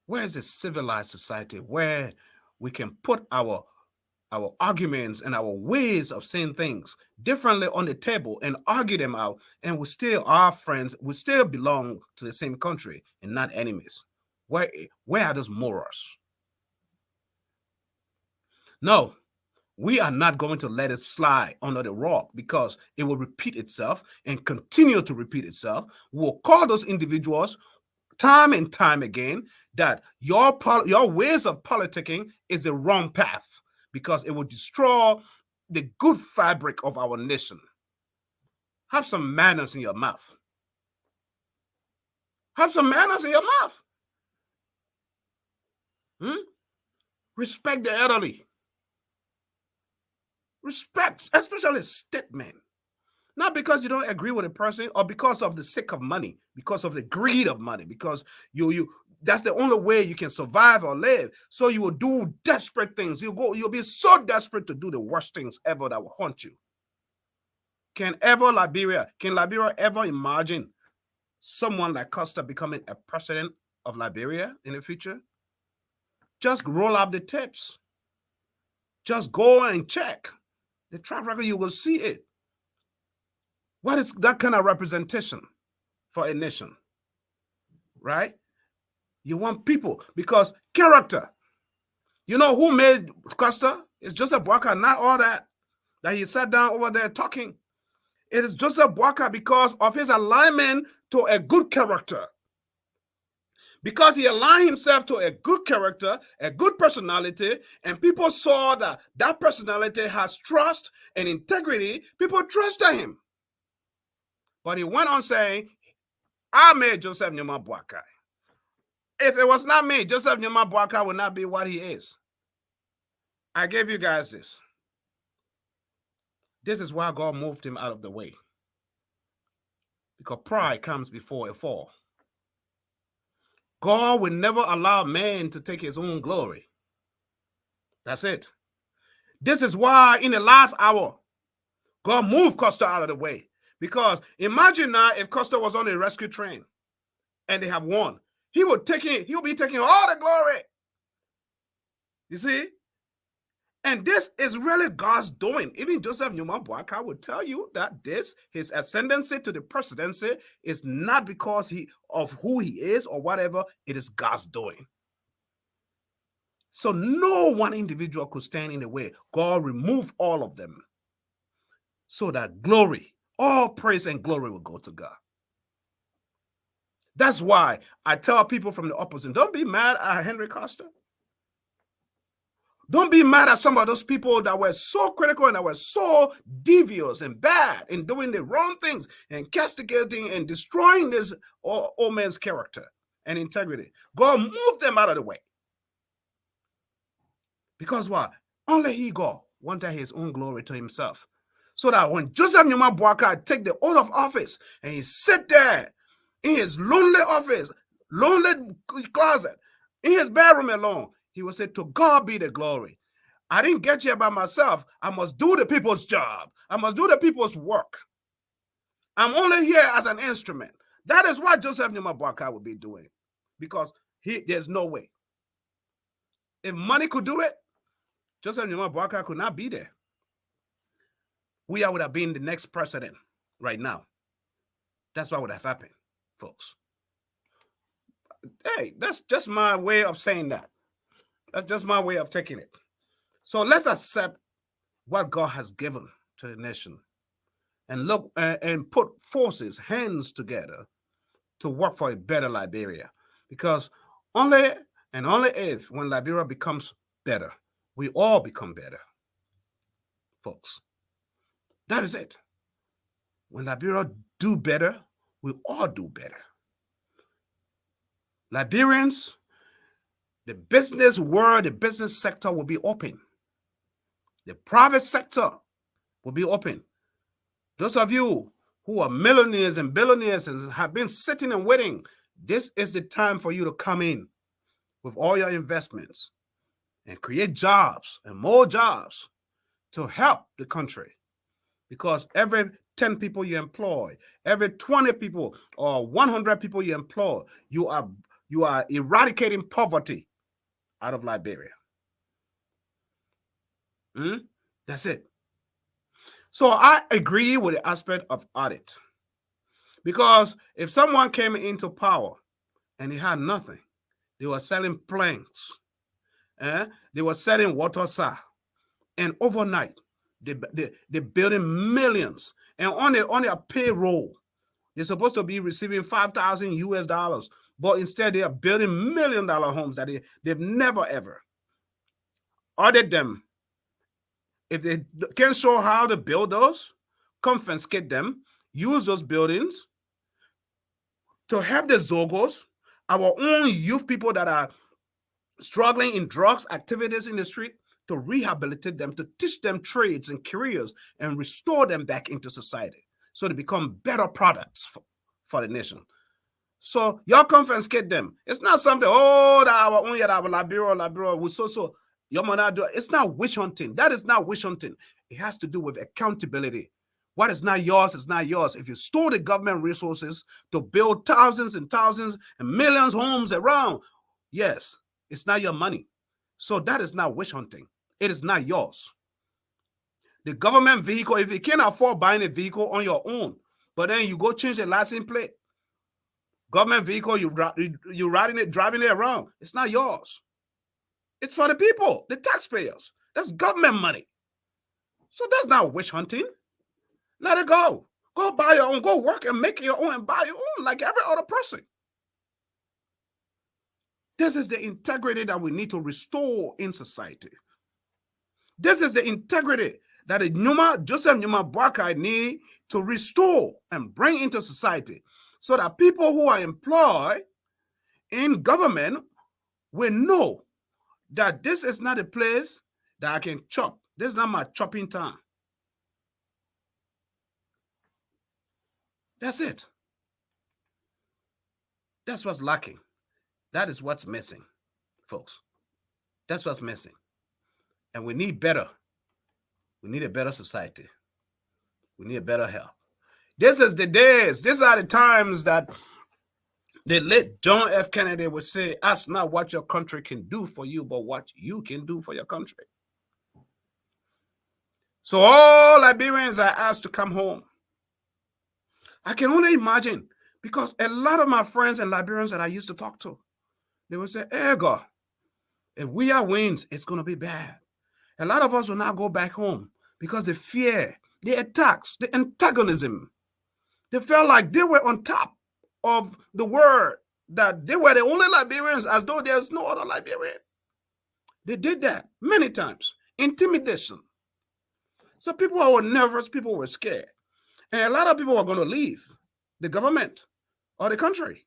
Where is a civilized society where we can put our arguments and our ways of saying things differently on the table and argue them out, and we still are friends, we still belong to the same country and not enemies? Where are those morals? No, we are not going to let it slide under the rug because it will repeat itself and continue to repeat itself. We'll call those individuals time and time again that your ways of politicking is the wrong path because it will destroy the good fabric of our nation. Have some manners in your mouth. Have some manners in your mouth. Respect the elderly. Respect, especially statesmen. Not because you don't agree with a person or because of the sake of money, because of the greed of money, because you that's the only way you can survive or live. So you will do desperate things. You'll be so desperate to do the worst things ever that will haunt you. Can Liberia ever imagine someone like Costa becoming a president of Liberia in the future? Just roll up the tapes. Just go and check the track record. You will see it. What is that kind of representation for a nation? Right? You want people because character. You know who made Costa? It's Joseph Boakai, not all that he sat down over there talking. It is Joseph Boakai because of his alignment to a good character. Because he aligned himself to a good character, a good personality, and people saw that that personality has trust and integrity, people trusted him. But he went on saying, I made Joseph Numa Boakai. If it was not me, Joseph Numa Boakai would not be what he is. I gave you guys this. This is why God moved him out of the way. Because pride comes before a fall. God will never allow man to take his own glory. That's it. This is why in the last hour, God moved Costa out of the way. Because imagine now if Costa was on a rescue train and they have won. He'll be taking all the glory. You see? And this is really God's doing. Even Joseph Numa Boakai would tell you that his ascendancy to the presidency, is not because of who he is or whatever. It is God's doing. So no one individual could stand in the way. God removed all of them so that glory, all praise and glory will go to God. That's why I tell people from the opposition, don't be mad at Henry Costa. Don't be mad at some of those people that were so critical and that were so devious and bad in doing the wrong things and castigating and destroying this old man's character and integrity. God moved them out of the way. Because what? Only he, God, wanted his own glory to himself. So that when Joseph Numa Boakai take the oath of office and he sit there in his lonely office, lonely closet, in his bedroom alone, he will say, to God be the glory. I didn't get here by myself. I must do the people's job. I must do the people's work. I'm only here as an instrument. That is what Joseph Numa Boakai would be doing. Because there's no way. If money could do it, Joseph Numa Boakai could not be there. We would have been the next president right now. That's what would have happened, folks. Hey, that's just my way of saying that. That's just my way of taking it. So let's accept what God has given to the nation and look and put forces, hands together to work for a better Liberia. Because only if when Liberia becomes better, we all become better, folks. That is it. When Liberia do better, we all do better. Liberians, the business world, the business sector will be open. The private sector will be open. Those of you who are millionaires and billionaires and have been sitting and waiting, this is the time for you to come in with all your investments and create jobs and more jobs to help the country. Because every 10 people you employ, every 20 people or 100 people you employ, you are eradicating poverty out of Liberia. That's it. So I agree with the aspect of audit. Because if someone came into power and he had nothing, they were selling planks, they were selling water, And overnight, they're building millions. And on their payroll, they're supposed to be receiving 5,000 US dollars, but instead they are building $1 million homes that they've never ever audit them. If they can't show how to build those, confiscate them, use those buildings to help the Zogos, our own youth people that are struggling in drugs activities in the street, to rehabilitate them, to teach them trades and careers and restore them back into society so they become better products for the nation. So y'all confiscate them. It's not something, that our own, our Liberia, we so. Your man, it's not witch hunting. That is not witch hunting. It has to do with accountability. What is not yours is not yours. If you store the government resources to build thousands and thousands and millions of homes around, yes, it's not your money. So that is not witch hunting. It is not yours. The government vehicle, if you can't afford buying a vehicle on your own, but then you go change the license plate, government vehicle, you're riding it, driving it around, it's not yours. It's for the people, the taxpayers. That's government money. So that's not witch hunting. Let it go. Go buy your own. Go work and make your own and buy your own like every other person. This is the integrity that we need to restore in society. This is the integrity that Joseph Numa Boakai need to restore and bring into society so that people who are employed in government will know that this is not a place that I can chop. This is not my chopping time. That's it. That's what's lacking. That is what's missing, folks. That's what's missing. And we need better. We need a better society. We need a better health. This is the days. These are the times that the late John F. Kennedy would say, ask not what your country can do for you, but what you can do for your country. So all Liberians are asked to come home. I can only imagine, because a lot of my friends and Liberians that I used to talk to, they would say, hey, God, if we are wins, it's going to be bad. A lot of us will not go back home because the fear, the attacks, the antagonism, they felt like they were on top of the world, that they were the only Liberians, as though there's no other Liberian. They did that many times. Intimidation. So people were nervous, people were scared. And a lot of people were going to leave the government or the country,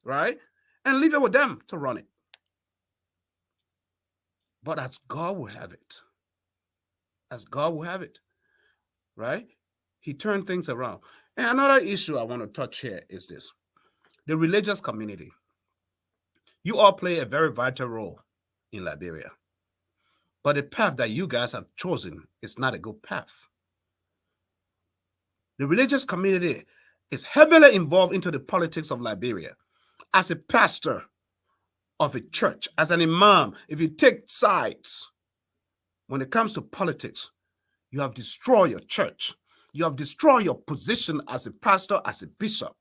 right? And leave it with them to run it. But as God will have it, right? He turned things around. And another issue I want to touch here is this. The religious community. You all play a very vital role in Liberia. But the path that you guys have chosen is not a good path. The religious community is heavily involved into the politics of Liberia. As a pastor of a church, as an imam, if you take sides, when it comes to politics, you have destroyed your church. You have destroyed your position as a pastor, as a bishop.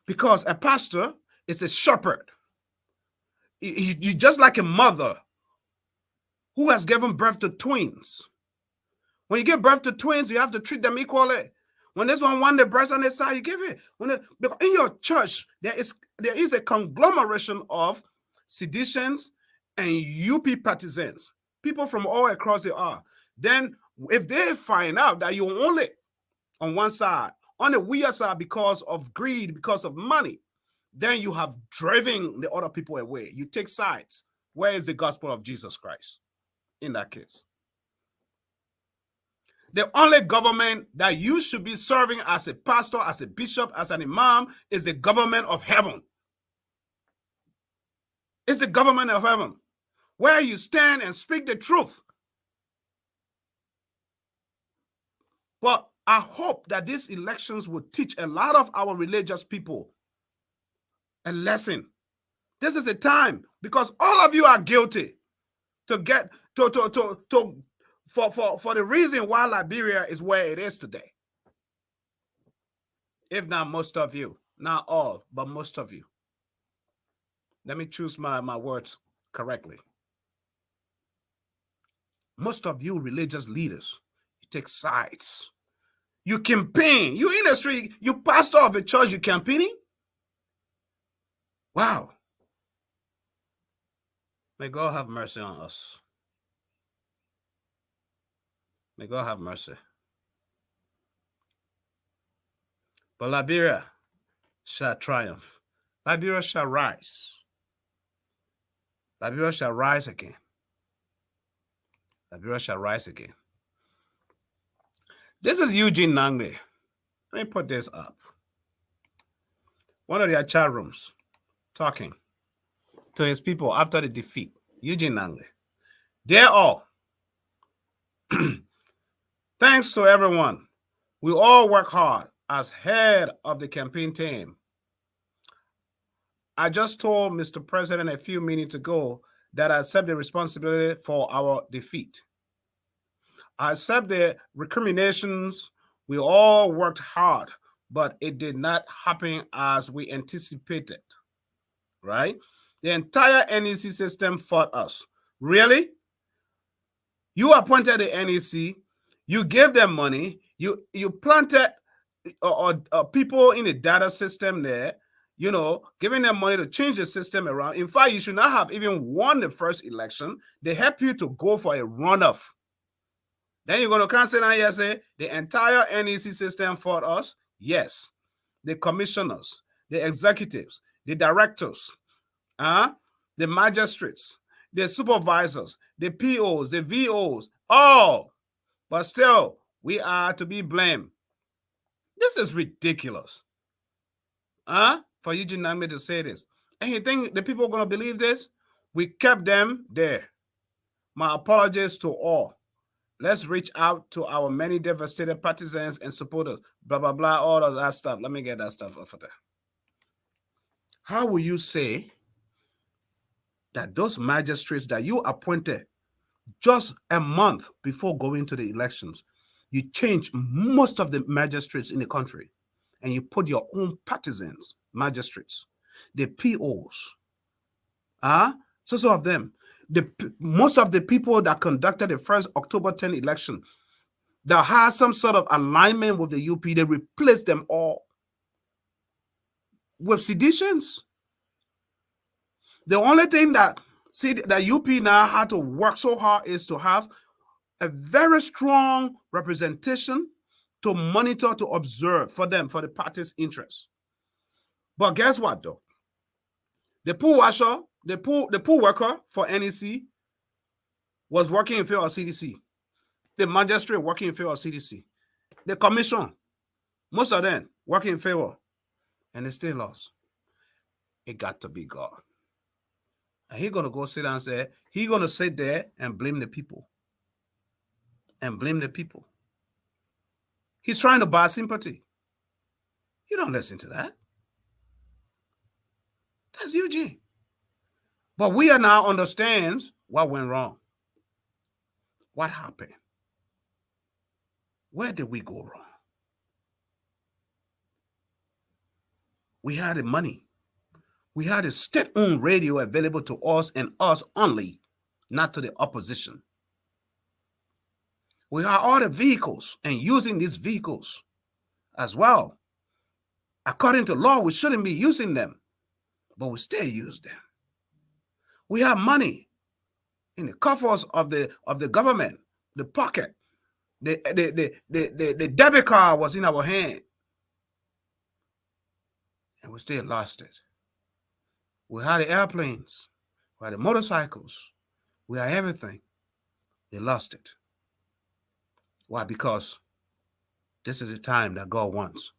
Because a pastor is a shepherd. You're just like a mother who has given birth to twins. When you give birth to twins, you have to treat them equally. When this one want the breast on their side, you give it. In your church, there is a conglomeration of seditions and UP partisans, people from all across the earth. Then, if they find out that you're only on one side, on the weird side because of greed, because of money, then you have driven the other people away. You take sides. Where is the gospel of Jesus Christ in that case? The only government that you should be serving as a pastor, as a bishop, as an imam is the government of heaven. It's the government of heaven, where you stand and speak the truth. But I hope that these elections will teach a lot of our religious people a lesson. This is a time, because all of you are guilty for the reason why Liberia is where it is today. If not most of you, not all, but most of you. Let me choose my words correctly. Most of you religious leaders, you take sides. You campaign. You in the street. You pastor of a church. You campaigning. Wow. May God have mercy on us. May God have mercy. But Liberia shall triumph. Liberia shall rise. Liberia shall rise again. Liberia shall rise again. This is Eugene Nangbe. Let me put this up. One of their chat rooms talking to his people after the defeat. Eugene Nangbe. They're all. Thanks to everyone. We all work hard as head of the campaign team. I just told Mr. President a few minutes ago that I accept the responsibility for our defeat. I accept the recriminations. We all worked hard, but it did not happen as we anticipated, right? The entire NEC system fought us. Really? You appointed the NEC, you gave them money, you planted people in the data system there, you know, giving them money to change the system around. In fact, you should not have even won the first election. They help you to go for a runoff. Then you're going to cancel and here say the entire NEC system fought us. Yes. The commissioners, the executives, the directors, the magistrates, the supervisors, the POs, the VOs, all. But still, we are to be blamed. This is ridiculous. For Eugene Nangbe to say this. And you think the people are going to believe this? We kept them there. My apologies to all. Let's reach out to our many devastated partisans and supporters. Blah, blah, blah, all of that stuff. Let me get that stuff off of there. How will you say that those magistrates that you appointed just a month before going to the elections, you changed most of the magistrates in the country and you put your own partisans, magistrates, the POs, so of them, most of the people that conducted the first October 10 election that had some sort of alignment with the UP, they replaced them all with seditions. The only thing that UP now had to work so hard is to have a very strong representation to monitor, to observe for them, for the party's interests. But guess what, though? The pool washer, the pool worker for NEC was working in favor of CDC. The magistrate working in favor of CDC. The commission, most of them working in favor. And they still lost. It got to be God. And he's going to go sit down and say, he's going to sit there and blame the people. And blame the people. He's trying to buy sympathy. You don't listen to that. That's Eugene. But we are now understands what went wrong. What happened? Where did we go wrong? We had the money. We had a state-owned radio available to us and us only, not to the opposition. We had all the vehicles and using these vehicles as well. According to law, we shouldn't be using them, but we still use them. We have money in the coffers of the government, the pocket. The debit card was in our hand. And we still lost it. We had the airplanes, we had the motorcycles, we had everything. They lost it. Why? Because this is the time that God wants.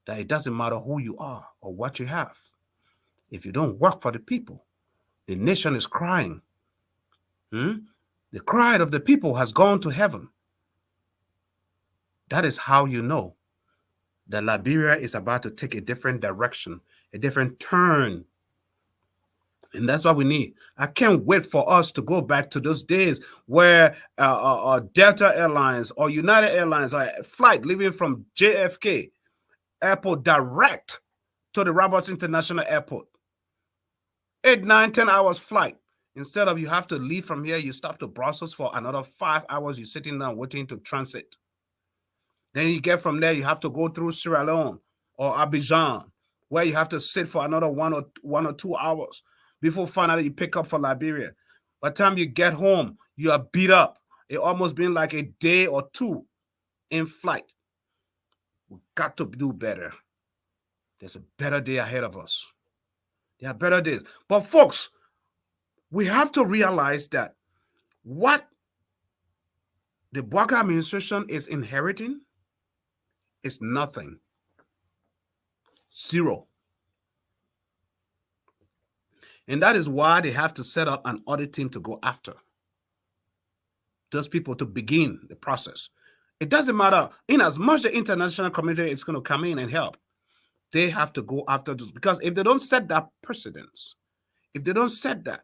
That it doesn't matter who you are or what you have. If you don't work for the people, the nation is crying. The cry of the people has gone to heaven. That is how you know that Liberia is about to take a different direction, a different turn. And that's what we need. I can't wait for us to go back to those days where Delta Airlines or United Airlines, or a flight leaving from JFK Airport direct to the Roberts International Airport. 8, 9, 10 hours flight. Instead of you have to leave from here, you stop to Brussels for another 5 hours. You're sitting down waiting to transit. Then you get from there, you have to go through Sierra Leone or Abidjan, where you have to sit for another 1 or 2 hours before finally you pick up for Liberia. By the time you get home, you are beat up. It almost been like a day or two in flight. We got to do better. There's a better day ahead of us. There are better days. But folks, we have to realize that what the Boakai administration is inheriting is nothing. Zero. And that is why they have to set up an audit team to go after those people to begin the process. It doesn't matter. In as much the international community is going to come in and help, they have to go after this. Because if they don't set that precedence, if they don't set that,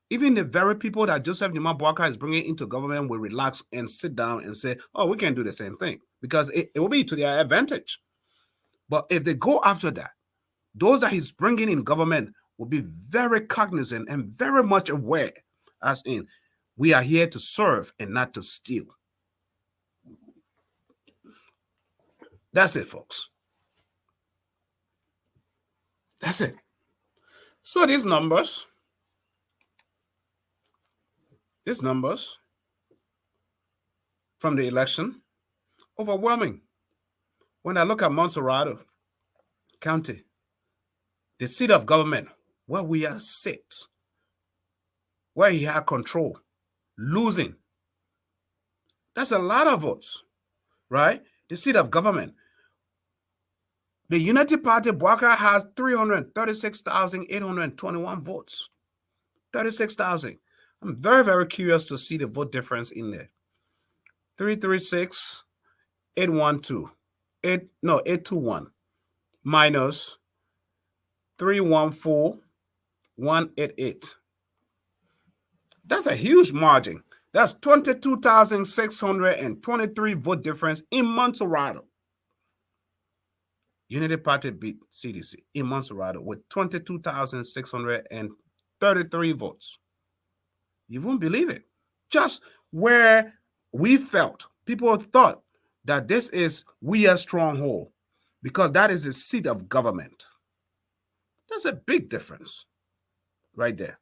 even the very people that Joseph Nima Boakai is bringing into government will relax and sit down and say, oh, we can do the same thing. Because it will be to their advantage. But if they go after that, those that he's bringing in government will be very cognizant and very much aware, as in, we are here to serve and not to steal. That's it, folks. That's it. So these numbers from the election, overwhelming. When I look at Montserrat County, the seat of government, where we are sit, where he had control, losing. That's a lot of votes, right? The seat of government. The Unity Party, Boakai, has 336,821 votes. 36,000. I'm very, very curious to see the vote difference in there. 336,812. 821 minus 314,188. That's a huge margin. That's 22,623 vote difference in Montserrat. Unity Party beat CDC in Montserrat with 22,633 votes. You won't believe it. Just where we felt, people thought that this is we a stronghold because that is a seat of government. That's a big difference right there.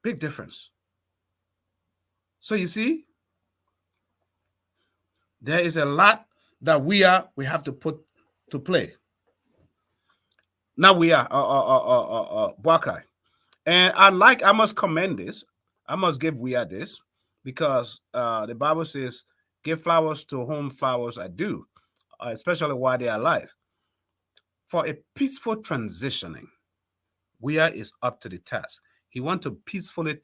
Big difference. So you see, there is a lot that we have to put to play. Now we are Boakai. And I must commend this. I must give we are this because the Bible says, give flowers to whom flowers are due, especially while they are alive. For a peaceful transitioning, we is up to the task. He wants to peacefully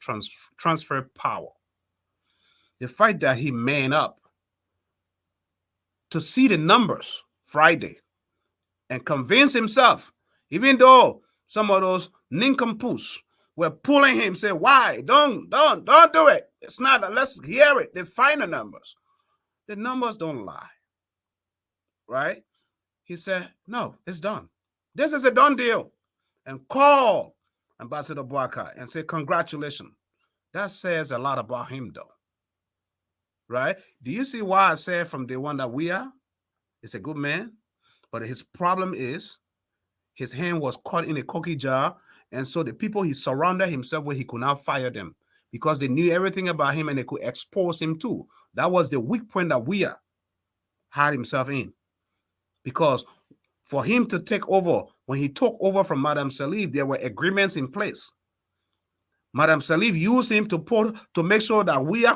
transfer power. The fact that he man up to see the numbers Friday and convince himself, even though some of those nincompoops were pulling him, say, why? Don't do it. It's not, let's hear it. They find the numbers. The numbers don't lie, right? He said, no, it's done. This is a done deal. And call Ambassador Boakai and say, congratulations. That says a lot about him, though. Right? Do you see why I said from day one that we are? It's a good man, but his problem is his hand was caught in a cookie jar, and so the people he surrounded himself with, he could not fire them because they knew everything about him and they could expose him too. That was the weak point that we had himself in. Because for him to take over, when he took over from Madame Salif, there were agreements in place. Madame Salif used him to make sure that we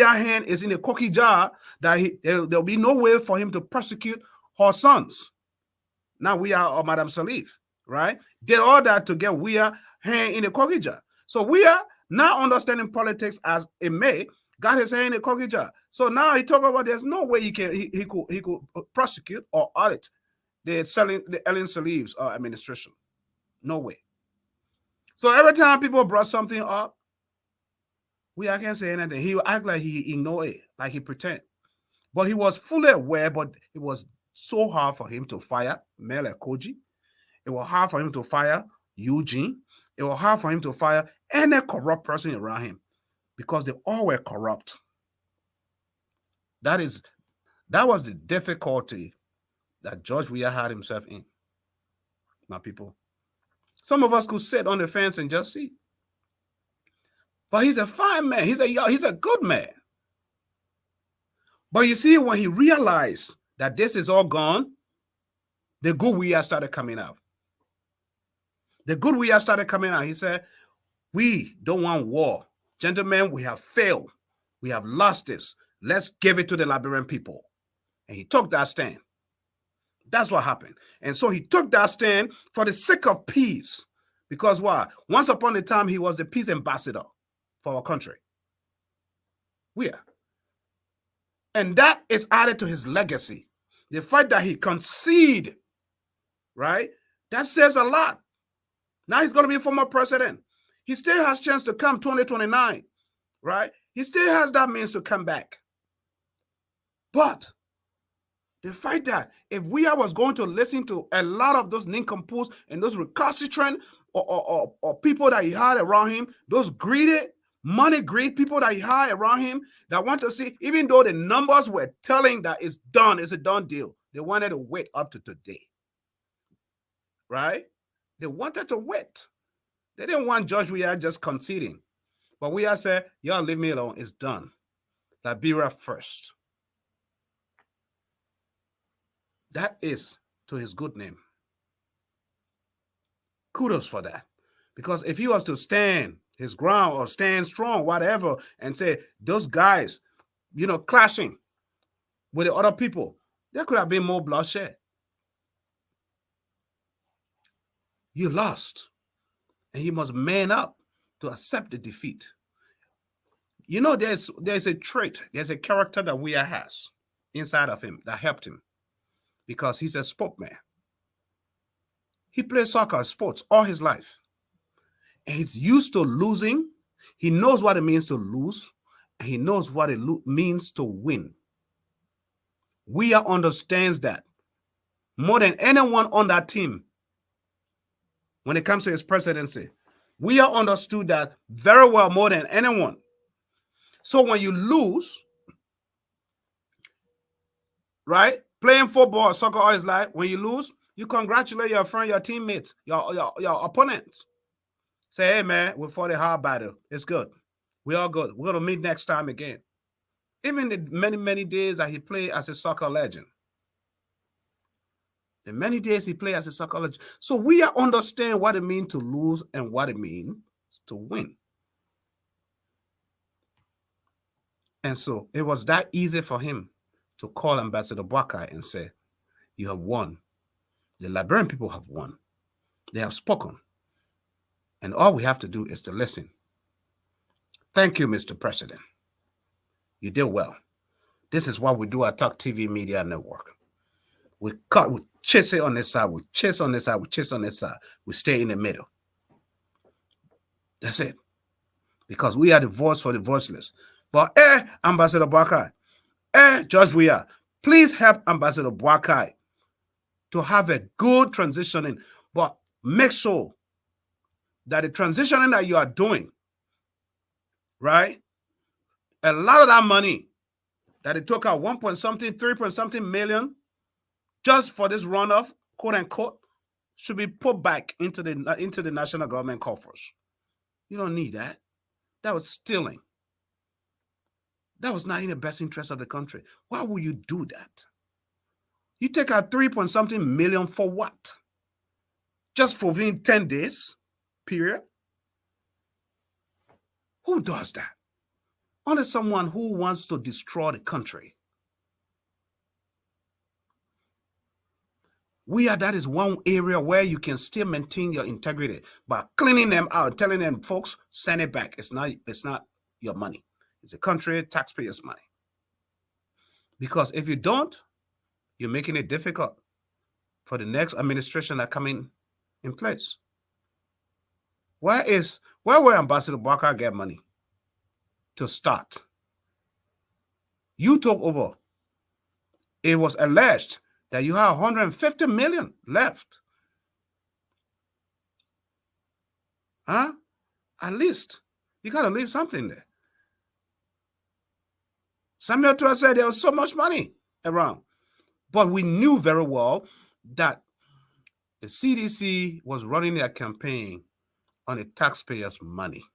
are hand is in a cookie jar, that there'll be no way for him to prosecute her sons. Now we are Madame Salif, right? Did all that to get we are hand in a cookie jar. So we are now understanding politics as a may got his hand in a cookie jar. So now he talk about there's no way he could prosecute or audit the Ellen Salif's administration. No way. So every time people brought something up, I can't say anything. He would act like he ignored it, like he pretend. But he was fully aware, but it was so hard for him to fire Mele Koji. It was hard for him to fire Eugene. It was hard for him to fire any corrupt person around him because they all were corrupt. That was the difficulty that George Weah had himself in. My people. Some of us could sit on the fence and just see. But he's a fine man. He's a good man. But you see, when he realized that this is all gone, the good Weah started coming out. The good Weah started coming out. He said, we don't want war. Gentlemen, we have failed. We have lost this. Let's give it to the Liberian people. And he took that stand. That's what happened. And so he took that stand for the sake of peace. Because why? Once upon a time, he was a peace ambassador for our country. Weah. And that is added to his legacy. The fact that he conceded, right? That says a lot. Now he's going to be a former president. He still has a chance to come 2029, right? He still has that means to come back. But the fact that if Weah was going to listen to a lot of those nincompoops and those recalcitrant or people that he had around him, those greedy, money greed people that he had around him that want to see, even though the numbers were telling that it's done, it's a done deal, they wanted to wait up to today. Right? They wanted to wait. They didn't want George Weah just conceding. But Weah said, y'all leave me alone. It's done. Liberia first. That is to his good name. Kudos for that. Because if he was to stand his ground or stand strong, whatever, and say those guys, clashing with the other people, there could have been more bloodshed. You lost. And you must man up to accept the defeat. There's a trait, there's a character that Weah has inside of him that helped him because he's a sportsman. He played soccer, sports, all his life. And he's used to losing. He knows what it means to lose. And he knows what it means to win. Weah understands that more than anyone on that team. When it comes to his presidency, Weah understood that very well more than anyone. So when you lose, right, playing football or soccer all his life, when you lose, you congratulate your friend, your teammates, your opponents. Say, hey, man, we fought a hard battle. It's good. We're all good. We're going to meet next time again. Even the many, many days that he played as a soccer legend. The many days he played as a soccer legend. So we understand what it means to lose and what it means to win. And so it was that easy for him to call Ambassador Boakai and say, you have won. The Liberian people have won. They have spoken. And all we have to do is to listen. Thank you, Mr. President. You did well. This is what we do at Talk TV Media Network. We chase it on this side, we chase on this side, we chase on this side. We stay in the middle. That's it. Because we are the voice for the voiceless. But Ambassador Boakai, George Weah, please help Ambassador Boakai to have a good transitioning. But make sure that the transitioning that you are doing, right? A lot of that money that it took out 3 million just for this runoff, quote unquote, should be put back into the national government coffers. You don't need that. That was stealing. That was not in the best interest of the country. Why would you do that? You take out 3 million for what? Just for within 10 days, period? Who does that? Only someone who wants to destroy the country. That is one area where you can still maintain your integrity by cleaning them out, telling them, folks, send it back. It's not your money. It's a country, taxpayers' money. Because if you don't, you're making it difficult for the next administration that coming in place. Where will Ambassador Boakai get money to start? You took over. It was alleged that you have 150 million left. Huh? At least you got to leave something there. Samuel Eto'o said there was so much money around. But we knew very well that the CDC was running their campaign on the taxpayers' money.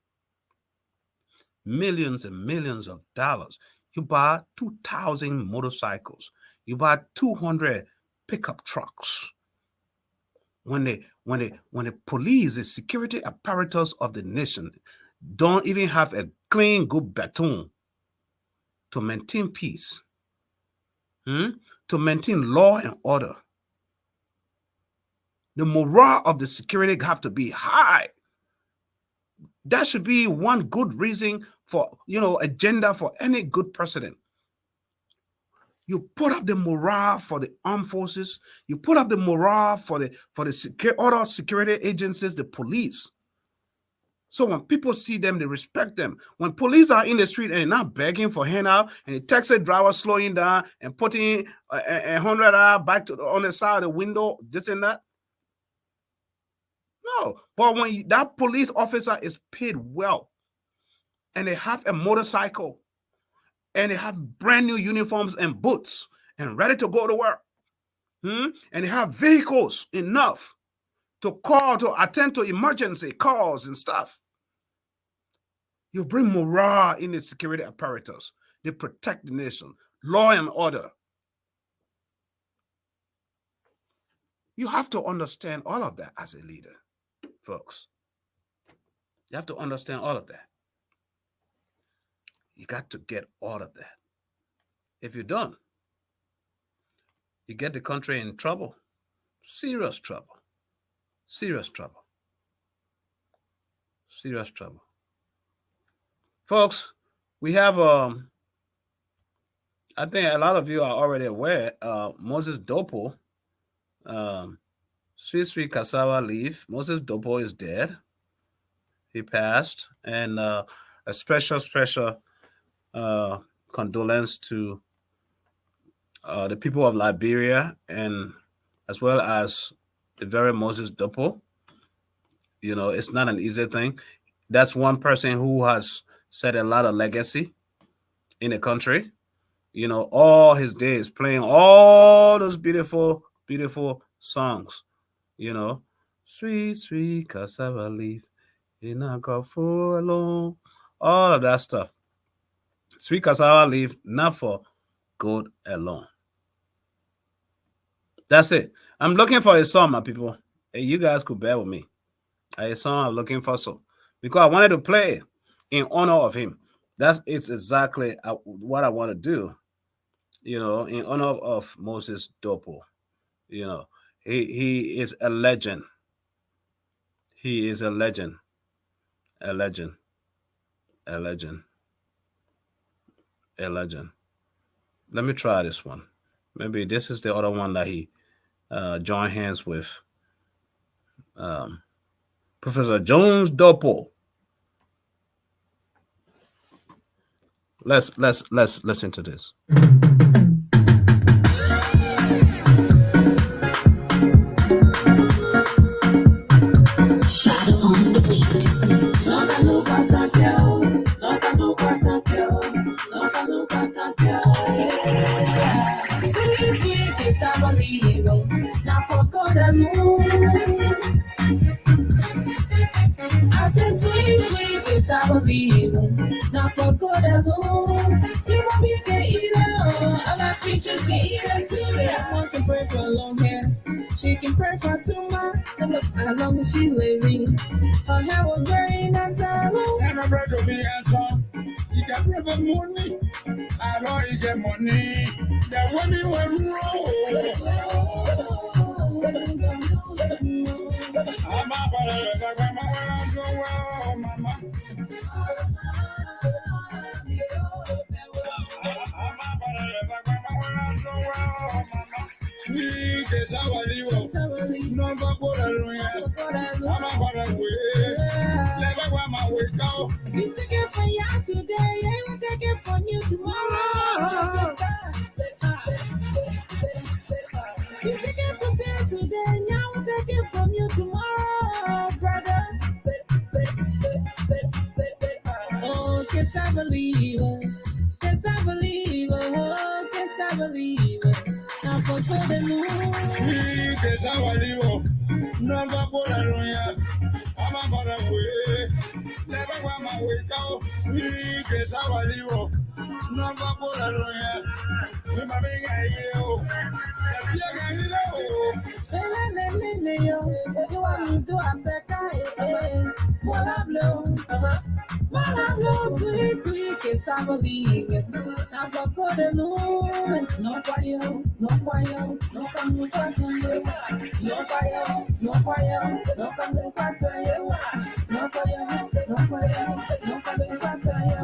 Millions and millions of dollars. You buy 2,000 motorcycles. You buy 200 pickup trucks. When the police, the security apparatus of the nation, don't even have a clean, good baton to maintain peace, to maintain law and order, the morale of the security have to be high. That should be one good reason for, agenda for any good president. You put up the morale for the armed forces. You put up the morale for the other security agencies, the police. So when people see them, they respect them. When police are in the street and they're not begging for handout, and the taxi driver slowing down and putting $100 back on the side of the window, this and that. No, but when that police officer is paid well, and they have a motorcycle, and they have brand new uniforms and boots, and ready to go to work, and they have vehicles enough to attend to emergency calls and stuff, you bring morale in the security apparatus. They protect the nation, law and order. You have to understand all of that as a leader, folks. You have to understand all of that. You got to get all of that. If you don't, you get the country in trouble. Serious trouble. Serious trouble. Serious trouble. Folks, we have, I think a lot of you are already aware, Moses Dopo, Sweet Cassava Leaf. Moses Dopo is dead. He passed. And a special condolence to the people of Liberia, and as well as the very Moses Dopo. It's not an easy thing. That's one person who has set a lot of legacy in the country. All his days playing all those beautiful, beautiful songs. Sweet cassava leaf, in a for alone. All of that stuff. Sweet cassava leaf, not for gold alone. That's it. I'm looking for a song, my people. Hey, you guys could bear with me. A song I'm looking for, because I wanted to play in honor of him. It's exactly what I want to do. In honor of Moses Dopo. He is a legend. He is a legend. A legend. A legend. A legend. Let me try this one. Maybe this is the other one that he joined hands with Professor Jones Dopo. Let's listen to this. Shadow on the beat. Sweet is our hero. Now for God alone. I said sweet is our hero. Now for God alone. He won't be the hero. Other creatures be hero too. Say I want to pray for long hair. She can pray for 2 months. And look how long she's living. Her hair will grow in a salon. And I'm ready to be handsome. You can pray for money. I don't need your money. The money went wrong. I'm a brother, I'm so well, mama. Sweet is our hero. No go go alone. I'm a brother way. Never want my way go. You take it for you today, I will take it for you tomorrow. You take it for today, now I will take it from you tomorrow, brother. Guess I believe it. Guess I believe it. Oh, guess I believe it. Now for the moon. Guess I believe it. Never go alone. I'm a better way. Never want my way go. Guess I believe it. Never go alone. I'm a big idea. What you want me to have? What I blow. What I blow, sweet, sweet, guess I believe it. Now for good and moon. No fire, no fire, no come to you. No fire, no fire, no come to you. No fire, no fire, no come to you.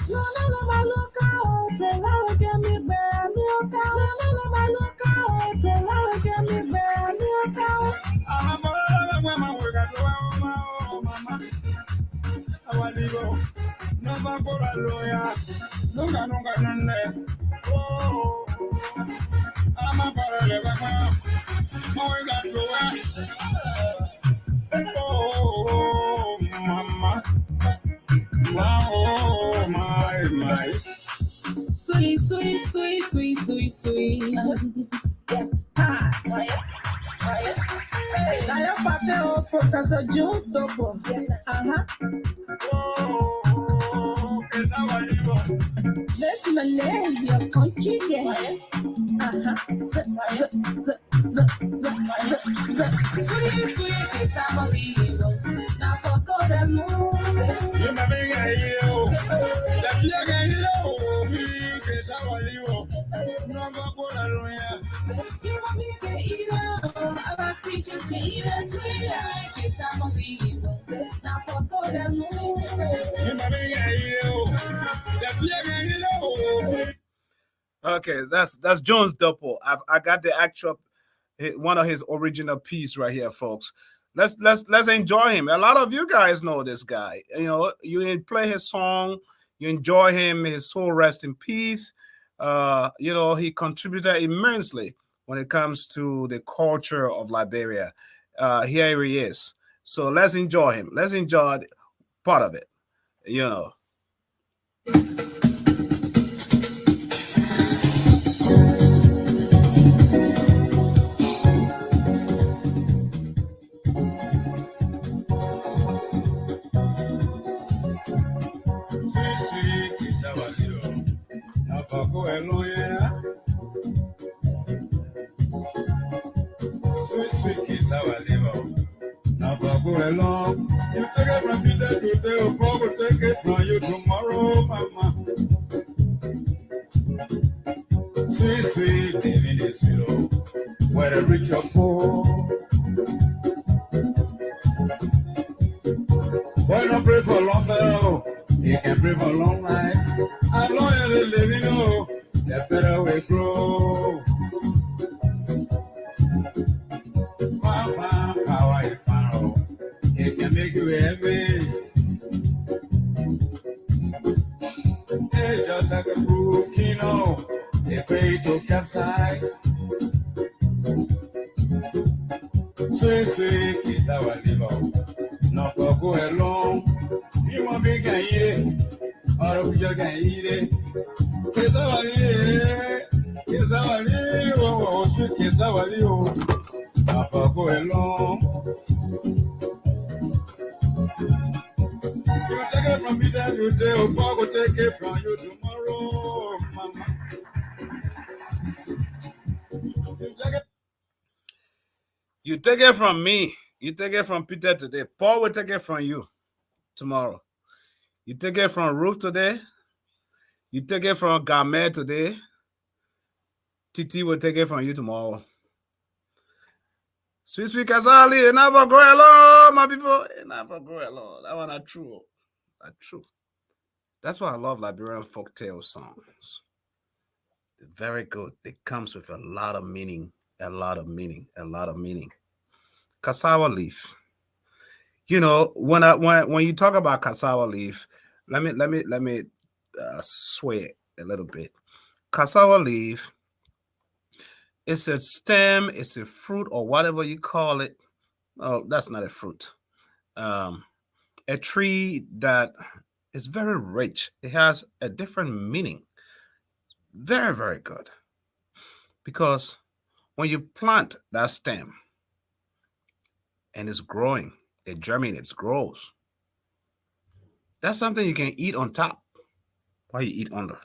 No, my look out, tell her get me back. Look out, no, my look out, tell her get me back. Look out. I'm a woman, we're going to mama. I never go a lawyer. Nunca, none. Oh, I'm a parallel. Oh, mama. Wow, my. Sweet, sweet, sweet, sweet, sweet, sweet. Now your Professor Jones Topo. That's my name, your country, yeah. Sweet, sweet, it's unbelievable. Now for God and moon. You may be a hero. That's your hero. It's our hero. Never go alone. You want me to eat up? Our teachers can eat it sweet. It's unbelievable. Now for God and moon. You may be a hero. That's your hero. Okay, that's Jones Double. I got the actual one of his original piece right here, folks. Let's enjoy him. A lot of you guys know this guy. You know, you play his song, you enjoy him. His soul rest in peace. You know, he contributed immensely when it comes to the culture of Liberia. Here he is. So let's enjoy him. Let's enjoy part of it. You know. You take it from Peter today, or Paul will take it from you tomorrow, mama. Sweet, sweet, living is slow, whether rich or poor. Boy, don't pray for long now, you can pray for long life. As long as they live, you know, the better we grow. Mama, power is power. It can make you heavy. It's just like a volcano. It's ready to capsize. Sweet, sweet is our liver. Not for go along. You want me can eat it. Or we just can eat it. It's our liver. It's our liver. Oh, sweet is our liver. Not for go along. You take it from me that you day, or God will take it from you tomorrow, mama. You take it from me. You take it from Peter today. Paul will take it from you tomorrow. You take it from Ruth today. You take it from Gamet today. Titi will take it from you tomorrow. Sweet, sweet Kazali, you never go alone, my people. You never go alone. That one are true. That's true. That's why I love Liberian folktale songs. They're very good. They comes with a lot of meaning, a lot of meaning, a lot of meaning. Cassava leaf. You know, when you talk about cassava leaf, let me sway it a little bit. Cassava leaf, it's a stem, it's a fruit, or whatever you call it. Oh, that's not a fruit. A tree that It's very rich. It has a different meaning. Very, very good. Because when you plant that stem and it's growing, it germinates, grows. That's something you can eat on top while you eat under.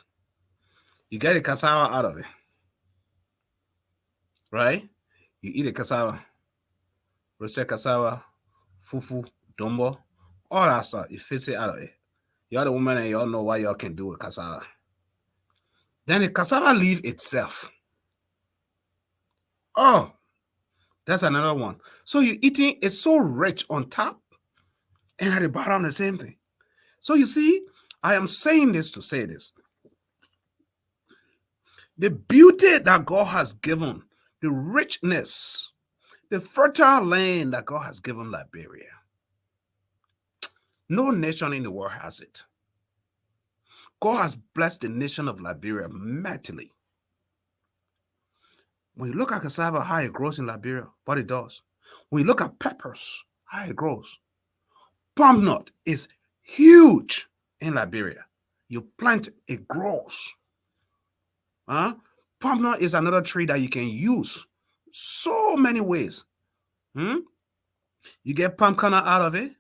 You get the cassava out of it, right? You eat the cassava, roasted cassava, fufu, dombo, all that stuff. You fix it out of it. You're the woman and y'all know what y'all can do with cassava. Then the cassava leaf itself. Oh, that's another one. So you eating it's so rich on top and at the bottom the same thing. So you see, I am saying this to say this. The beauty that God has given, the richness, the fertile land that God has given Liberia. No nation in the world has it. God has blessed the nation of Liberia mightily. When you look at cassava, how it grows in Liberia, what it does. When you look at peppers, how it grows. Palm nut is huge in Liberia. You plant it grows. Palm nut is another tree that you can use so many ways. You get palm kernel out of it.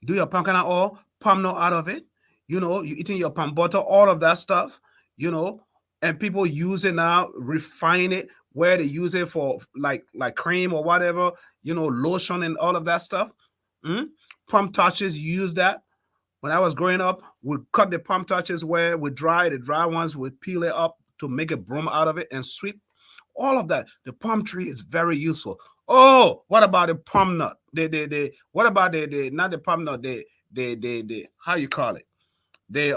You do your palm kernel oil, palm nut out of it. You eating your palm butter, all of that stuff. And people use it now, refine it, where they use it for like cream or whatever, lotion and all of that stuff. Palm touches, use that. When I was growing up, we cut the palm touches where we dry the dry ones, we peel it up to make a broom out of it and sweep. All of that. The palm tree is very useful. Oh, what about the palm nut? What about the not the palm nut, the how you call it? The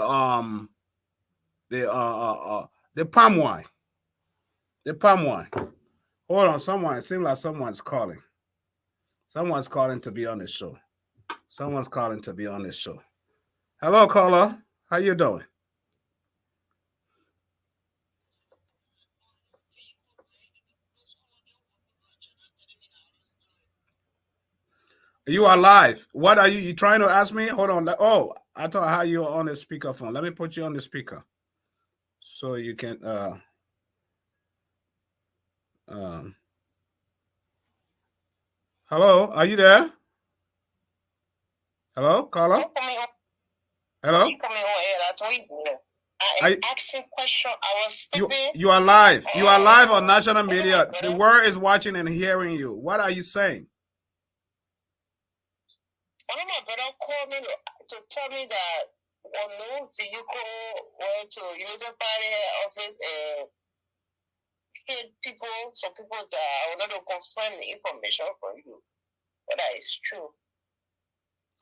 palm wine. The palm wine. Hold on, it seems like someone's calling. Someone's calling to be on this show. Someone's calling to be on this show. Hello, caller. How you doing? You are live. What are you trying to ask me? Hold on. Oh, I thought how you on the speakerphone. Let me put you on the speaker so you can hello, are you there? Hello, caller? Hello? I asking question. I was sleeping. You are live. You are live on national media. The world is watching and hearing you. What are you saying? One of my brother called me to tell me that one new vehicle went to United Party office and hit people, some people that I wanted to confirm the information for you. Whether it's true.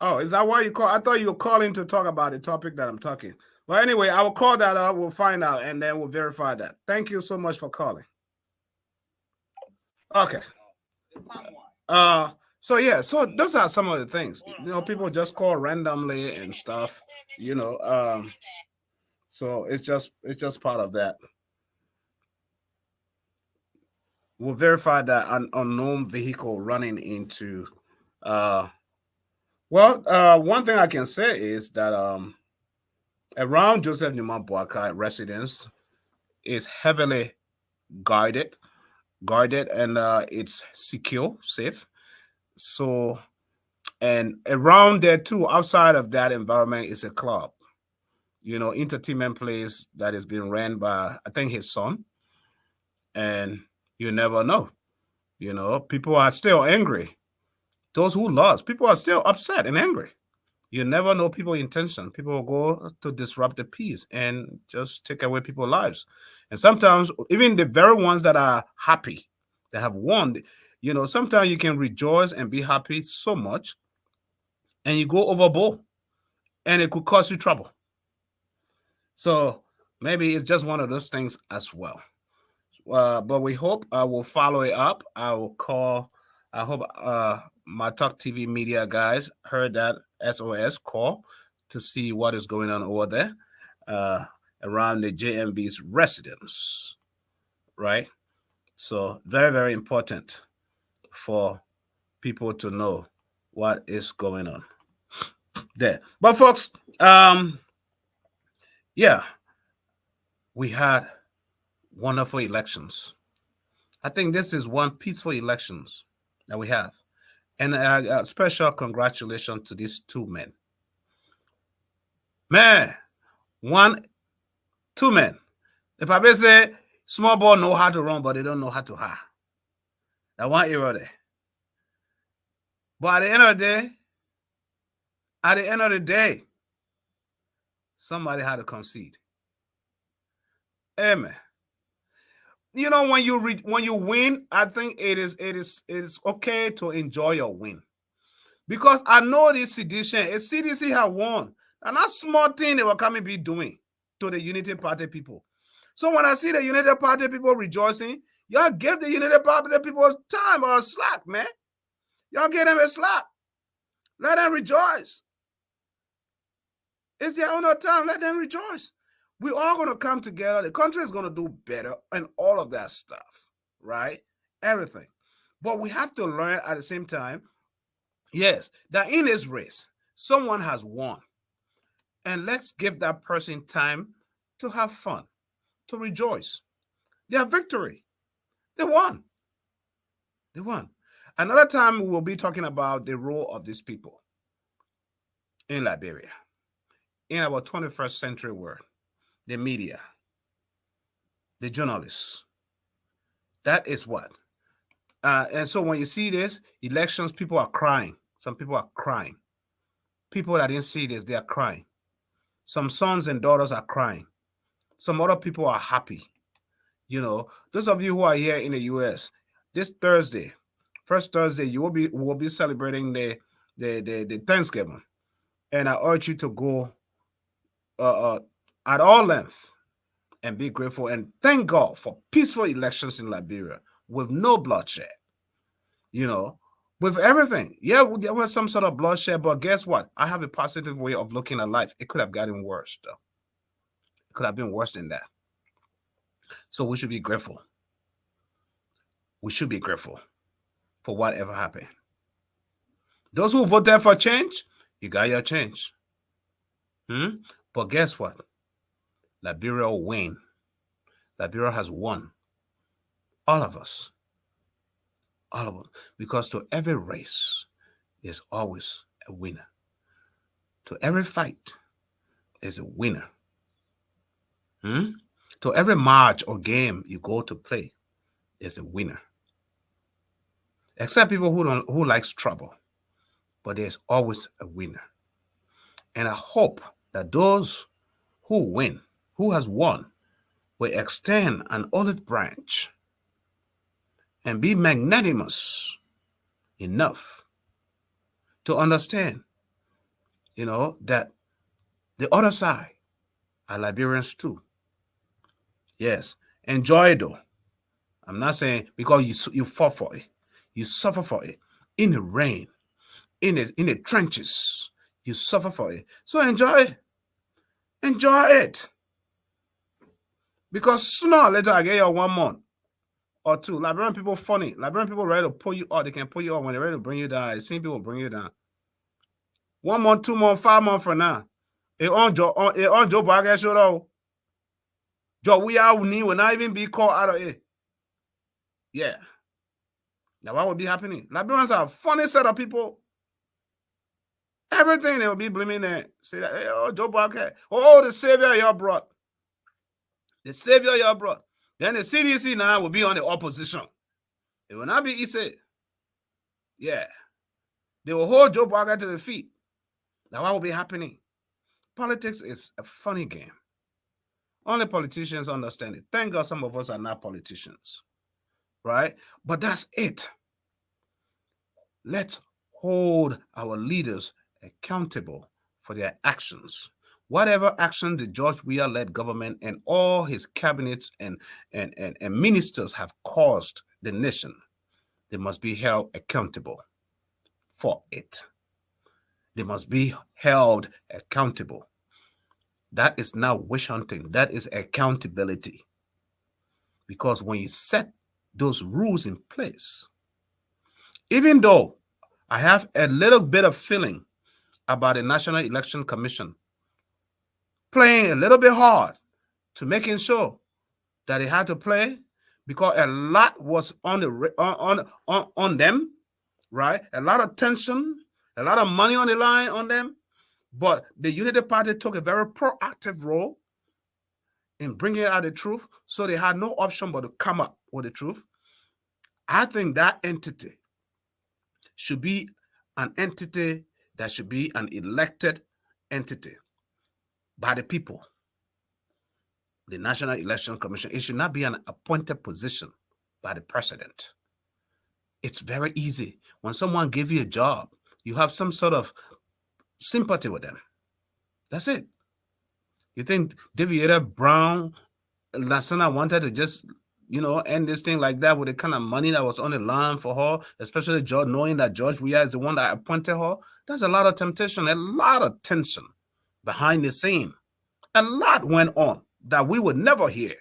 Oh, is that why you call? I thought you were calling to talk about the topic that I'm talking. Well, anyway, I will call that up. We'll find out, and then we'll verify that. Thank you so much for calling. Okay. So yeah, so those are some of the things. People just call randomly and stuff. So it's just part of that. We'll verify that an unknown vehicle running into. One thing I can say is that around Joseph Newman Boakai residence is heavily guarded, and it's secure, safe. So, and around there too, outside of that environment, is a club, entertainment place that is being ran by, I think, his son. And you never know, people are still angry. Those who lost, people are still upset and angry. You never know people's intention. People will go to disrupt the peace and just take away people's lives. And sometimes even the very ones that are happy, that have won, sometimes you can rejoice and be happy so much and you go overboard and it could cause you trouble. So maybe it's just one of those things as well. But we hope I will follow it up. I hope my Talk TV media guys heard that SOS call to see what is going on over there around the JMB's residence, right? So very, very important for people to know what is going on there. But folks, Yeah, we had wonderful elections. I think this is one peaceful elections that we have. And a special congratulations to these two men. Man, one, two men. If I say small ball know how to run, but they don't know how to hide. That one error there. But at the end of the day, somebody had to concede. Amen. You know, when you win, I think it is okay to enjoy your win. Because I know this sedition, a CDC have won. And that small thing they were coming be doing to the Unity Party people. So when I see the Unity Party people rejoicing, y'all give the Unity Party people time or slack, man. Y'all give them a slack. Let them rejoice. It's their own time. Let them rejoice. We're all going to come together. The country is going to do better and all of that stuff, right? Everything. But we have to learn at the same time, yes, that in this race, someone has won. And let's give that person time to have fun, to rejoice. Their victory. They won. They won. Another time we will be talking about the role of these people in Liberia, in our 21st century world, the media, the journalists. That is what. And so when you see this, elections, people are crying. Some people are crying. People that didn't see this, they are crying. Some sons and daughters are crying. Some other people are happy. You know, those of you who are here in the US, this Thursday, first Thursday, you will be celebrating the Thanksgiving. And I urge you to go at all length and be grateful and thank God for peaceful elections in Liberia with no bloodshed. You know, with everything. Yeah, there was some sort of bloodshed, but guess what? I have a positive way of looking at life. It could have gotten worse, though. It could have been worse than that. So we should be grateful. We should be grateful for whatever happened. Those who voted for change, you got your change. But guess what? Liberia will win. Liberia has won. All of us. All of us. Because to every race, there's always a winner. To every fight, there's a winner. To every match or game you go to play, there's a winner. Except people who likes trouble. But there's always a winner. And I hope that those who win, who has won, will extend an olive branch and be magnanimous enough to understand, that the other side are Liberians too. Yes, enjoy it though. I'm not saying because you fought for it, you suffer for it in the rain, in the trenches, you suffer for it. So enjoy it. Enjoy it. Because sooner or later I get you 1 month or two. Liberian people funny. Liberian people ready to pull you up. They can pull you up when they're ready to bring you down. The same people bring you down. 1 month, 2 months, 5 months from now. It on Joe Boakai show though. Joe, we will not even be called out of it. Yeah. Now what would be happening? Liberians are a funny set of people. Everything they will be blaming there. Say that, hey, Joe Boakai. Oh, the savior y'all brought. The savior y'all brought. Then the CDC now will be on the opposition. It will not be easy. Yeah. They will hold Joe Boakai to the feet. Now what will be happening? Politics is a funny game. Only politicians understand it. Thank God some of us are not politicians. Right? But that's it. Let's hold our leaders accountable for their actions. Whatever action the George Weah-led government and all his cabinets and ministers have caused the nation, they must be held accountable for it. They must be held accountable. That is not wish hunting. That is accountability. Because when you set those rules in place, even though I have a little bit of feeling about the National Election Commission playing a little bit hard to making sure that they had to play because a lot was on them, right? A lot of tension, a lot of money on the line on them. But the Unity Party took a very proactive role in bringing out the truth, so they had no option but to come up with the truth. I think that entity should be an entity that should be an elected entity by the people. The National Election Commission, it should not be an appointed position by the president. It's very easy. When someone gives you a job, you have some sort of sympathy with them. That's it. You think David Brown, Lasana wanted to just, end this thing like that with the kind of money that was on the line for her, especially George, knowing that George Weah is the one that appointed her? There's a lot of temptation, a lot of tension behind the scene. A lot went on that we would never hear.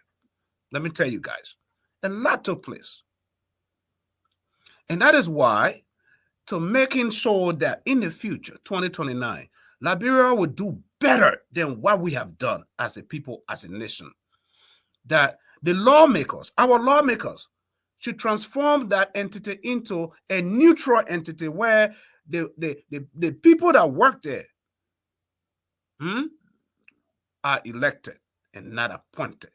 Let me tell you guys, a lot took place. And that is why, to making sure that in the future, 2029, Liberia will do better than what we have done as a people, as a nation, that the lawmakers, our lawmakers, should transform that entity into a neutral entity where the people that work there are elected and not appointed.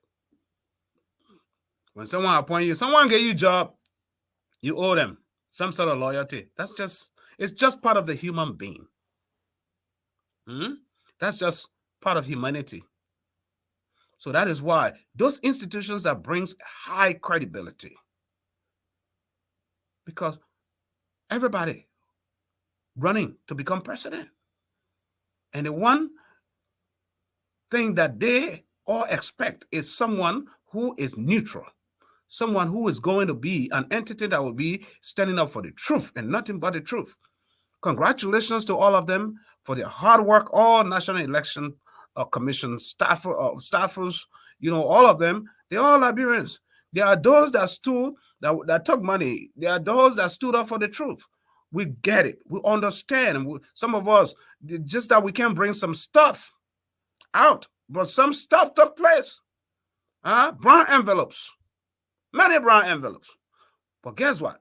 When someone appoints you, someone gave you a job, you owe them some sort of loyalty. It's just part of the human being. That's just part of humanity. So that is why those institutions that brings high credibility, because everybody running to become president, and the one thing that they all expect is someone who is neutral, someone who is going to be an entity that will be standing up for the truth and nothing but the truth. Congratulations to all of them for their hard work, all National Election Commission staffers, all of them, they're all Liberians. There are those that stood, that took money. There are those that stood up for the truth. We get it. We understand. Some of us, just that we can bring some stuff out, but some stuff took place. Brown envelopes, many brown envelopes. But guess what?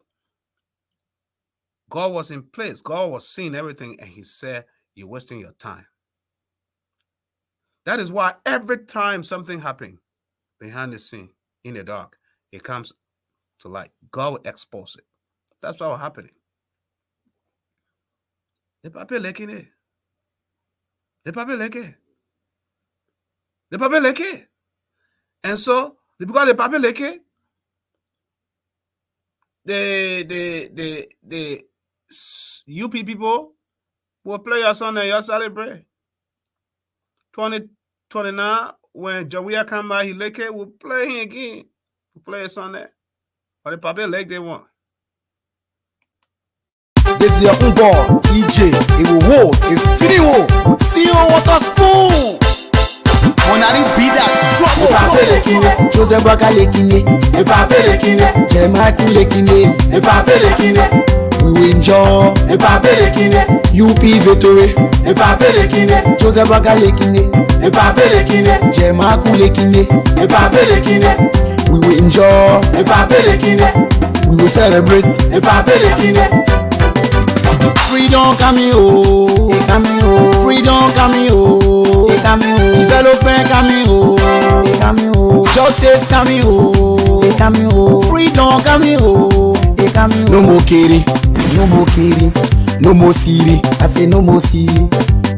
God was in place. God was seeing everything, and he said, you're wasting your time. That is why every time something happens behind the scene, in the dark, it comes to light. God will expose it. That's what was happening. The papier leaking it. The papier leaking. The papier leaking. And so, because the papier leaking, the UP people will play your song and you celebrate. 2029, when Jawia come by, he lick it, we'll play him again. We'll play a song there. But the papier leg they want. This is your own ball, EJ. It will hold, it fitting hold. See you water spoon. When I didn't beat that, drop. Joseph Boakai lekine, the papier lekine, Jemaku lekine, the papier lekine. We will enjoy, the papier lekine, UP victory, the papier lekine, Joseph Boakai lekine, the papier lekine, Jemaku lekine, the papier lekine. We will enjoy, the papier lekine. We will celebrate, the papier lekine. Freedom cameo, cameo. Freedom cameo, cameo. Development cameo, cameo. Justice cameo, cameo. Freedom cameo, cameo. No more kidding, no more kidding, no more stealing. I say no more stealing.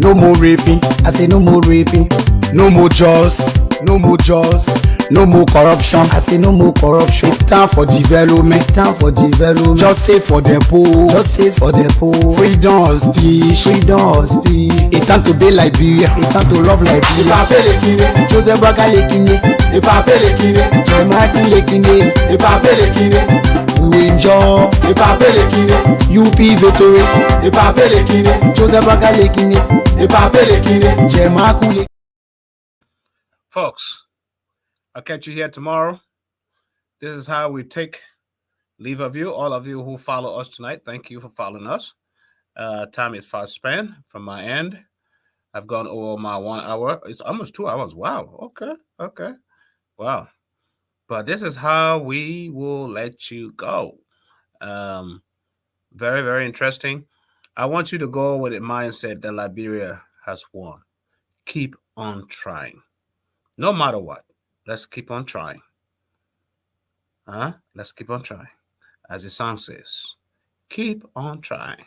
No more raping. I say no more raping. No more jaws, no more jaws. No more corruption. I say no more corruption. It's time for development. Time for development. Just say for the poor. Just say for the poor. Freedom or speech. Freedom or speech. It's time to be Liberia. It's time to love Liberia. The papier lekine. Joseph Boakai lekine. The papier lekine. Jemaku lekine. The papier lekine. We will enjoy. The papier lekine. UP victory. The papier lekine. Joseph Boakai lekine. The papier lekine. Jemaku lekine. Folks, I'll catch you here tomorrow. This is how we take leave of you. All of you who follow us tonight, thank you for following us. Time is fast spent from my end. I've gone over my 1 hour. It's almost 2 hours. Wow. Okay. Okay. Wow. But this is how we will let you go. Very, very interesting. I want you to go with a mindset that Liberia has won. Keep on trying. No matter what. Let's keep on trying. Let's keep on trying. As the song says, keep on trying.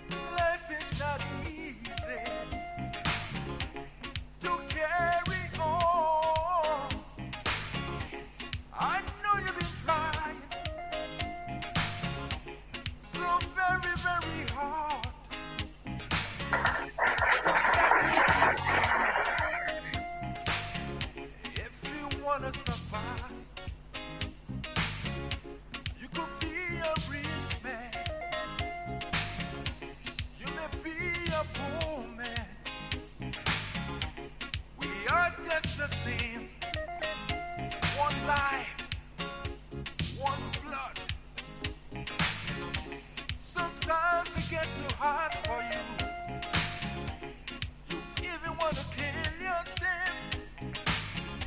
Life is not easy to carry on. I know you've been trying so very, very hard. If you wanna survive, you could be a rich man. You may be a poor man. We are just the same. One life.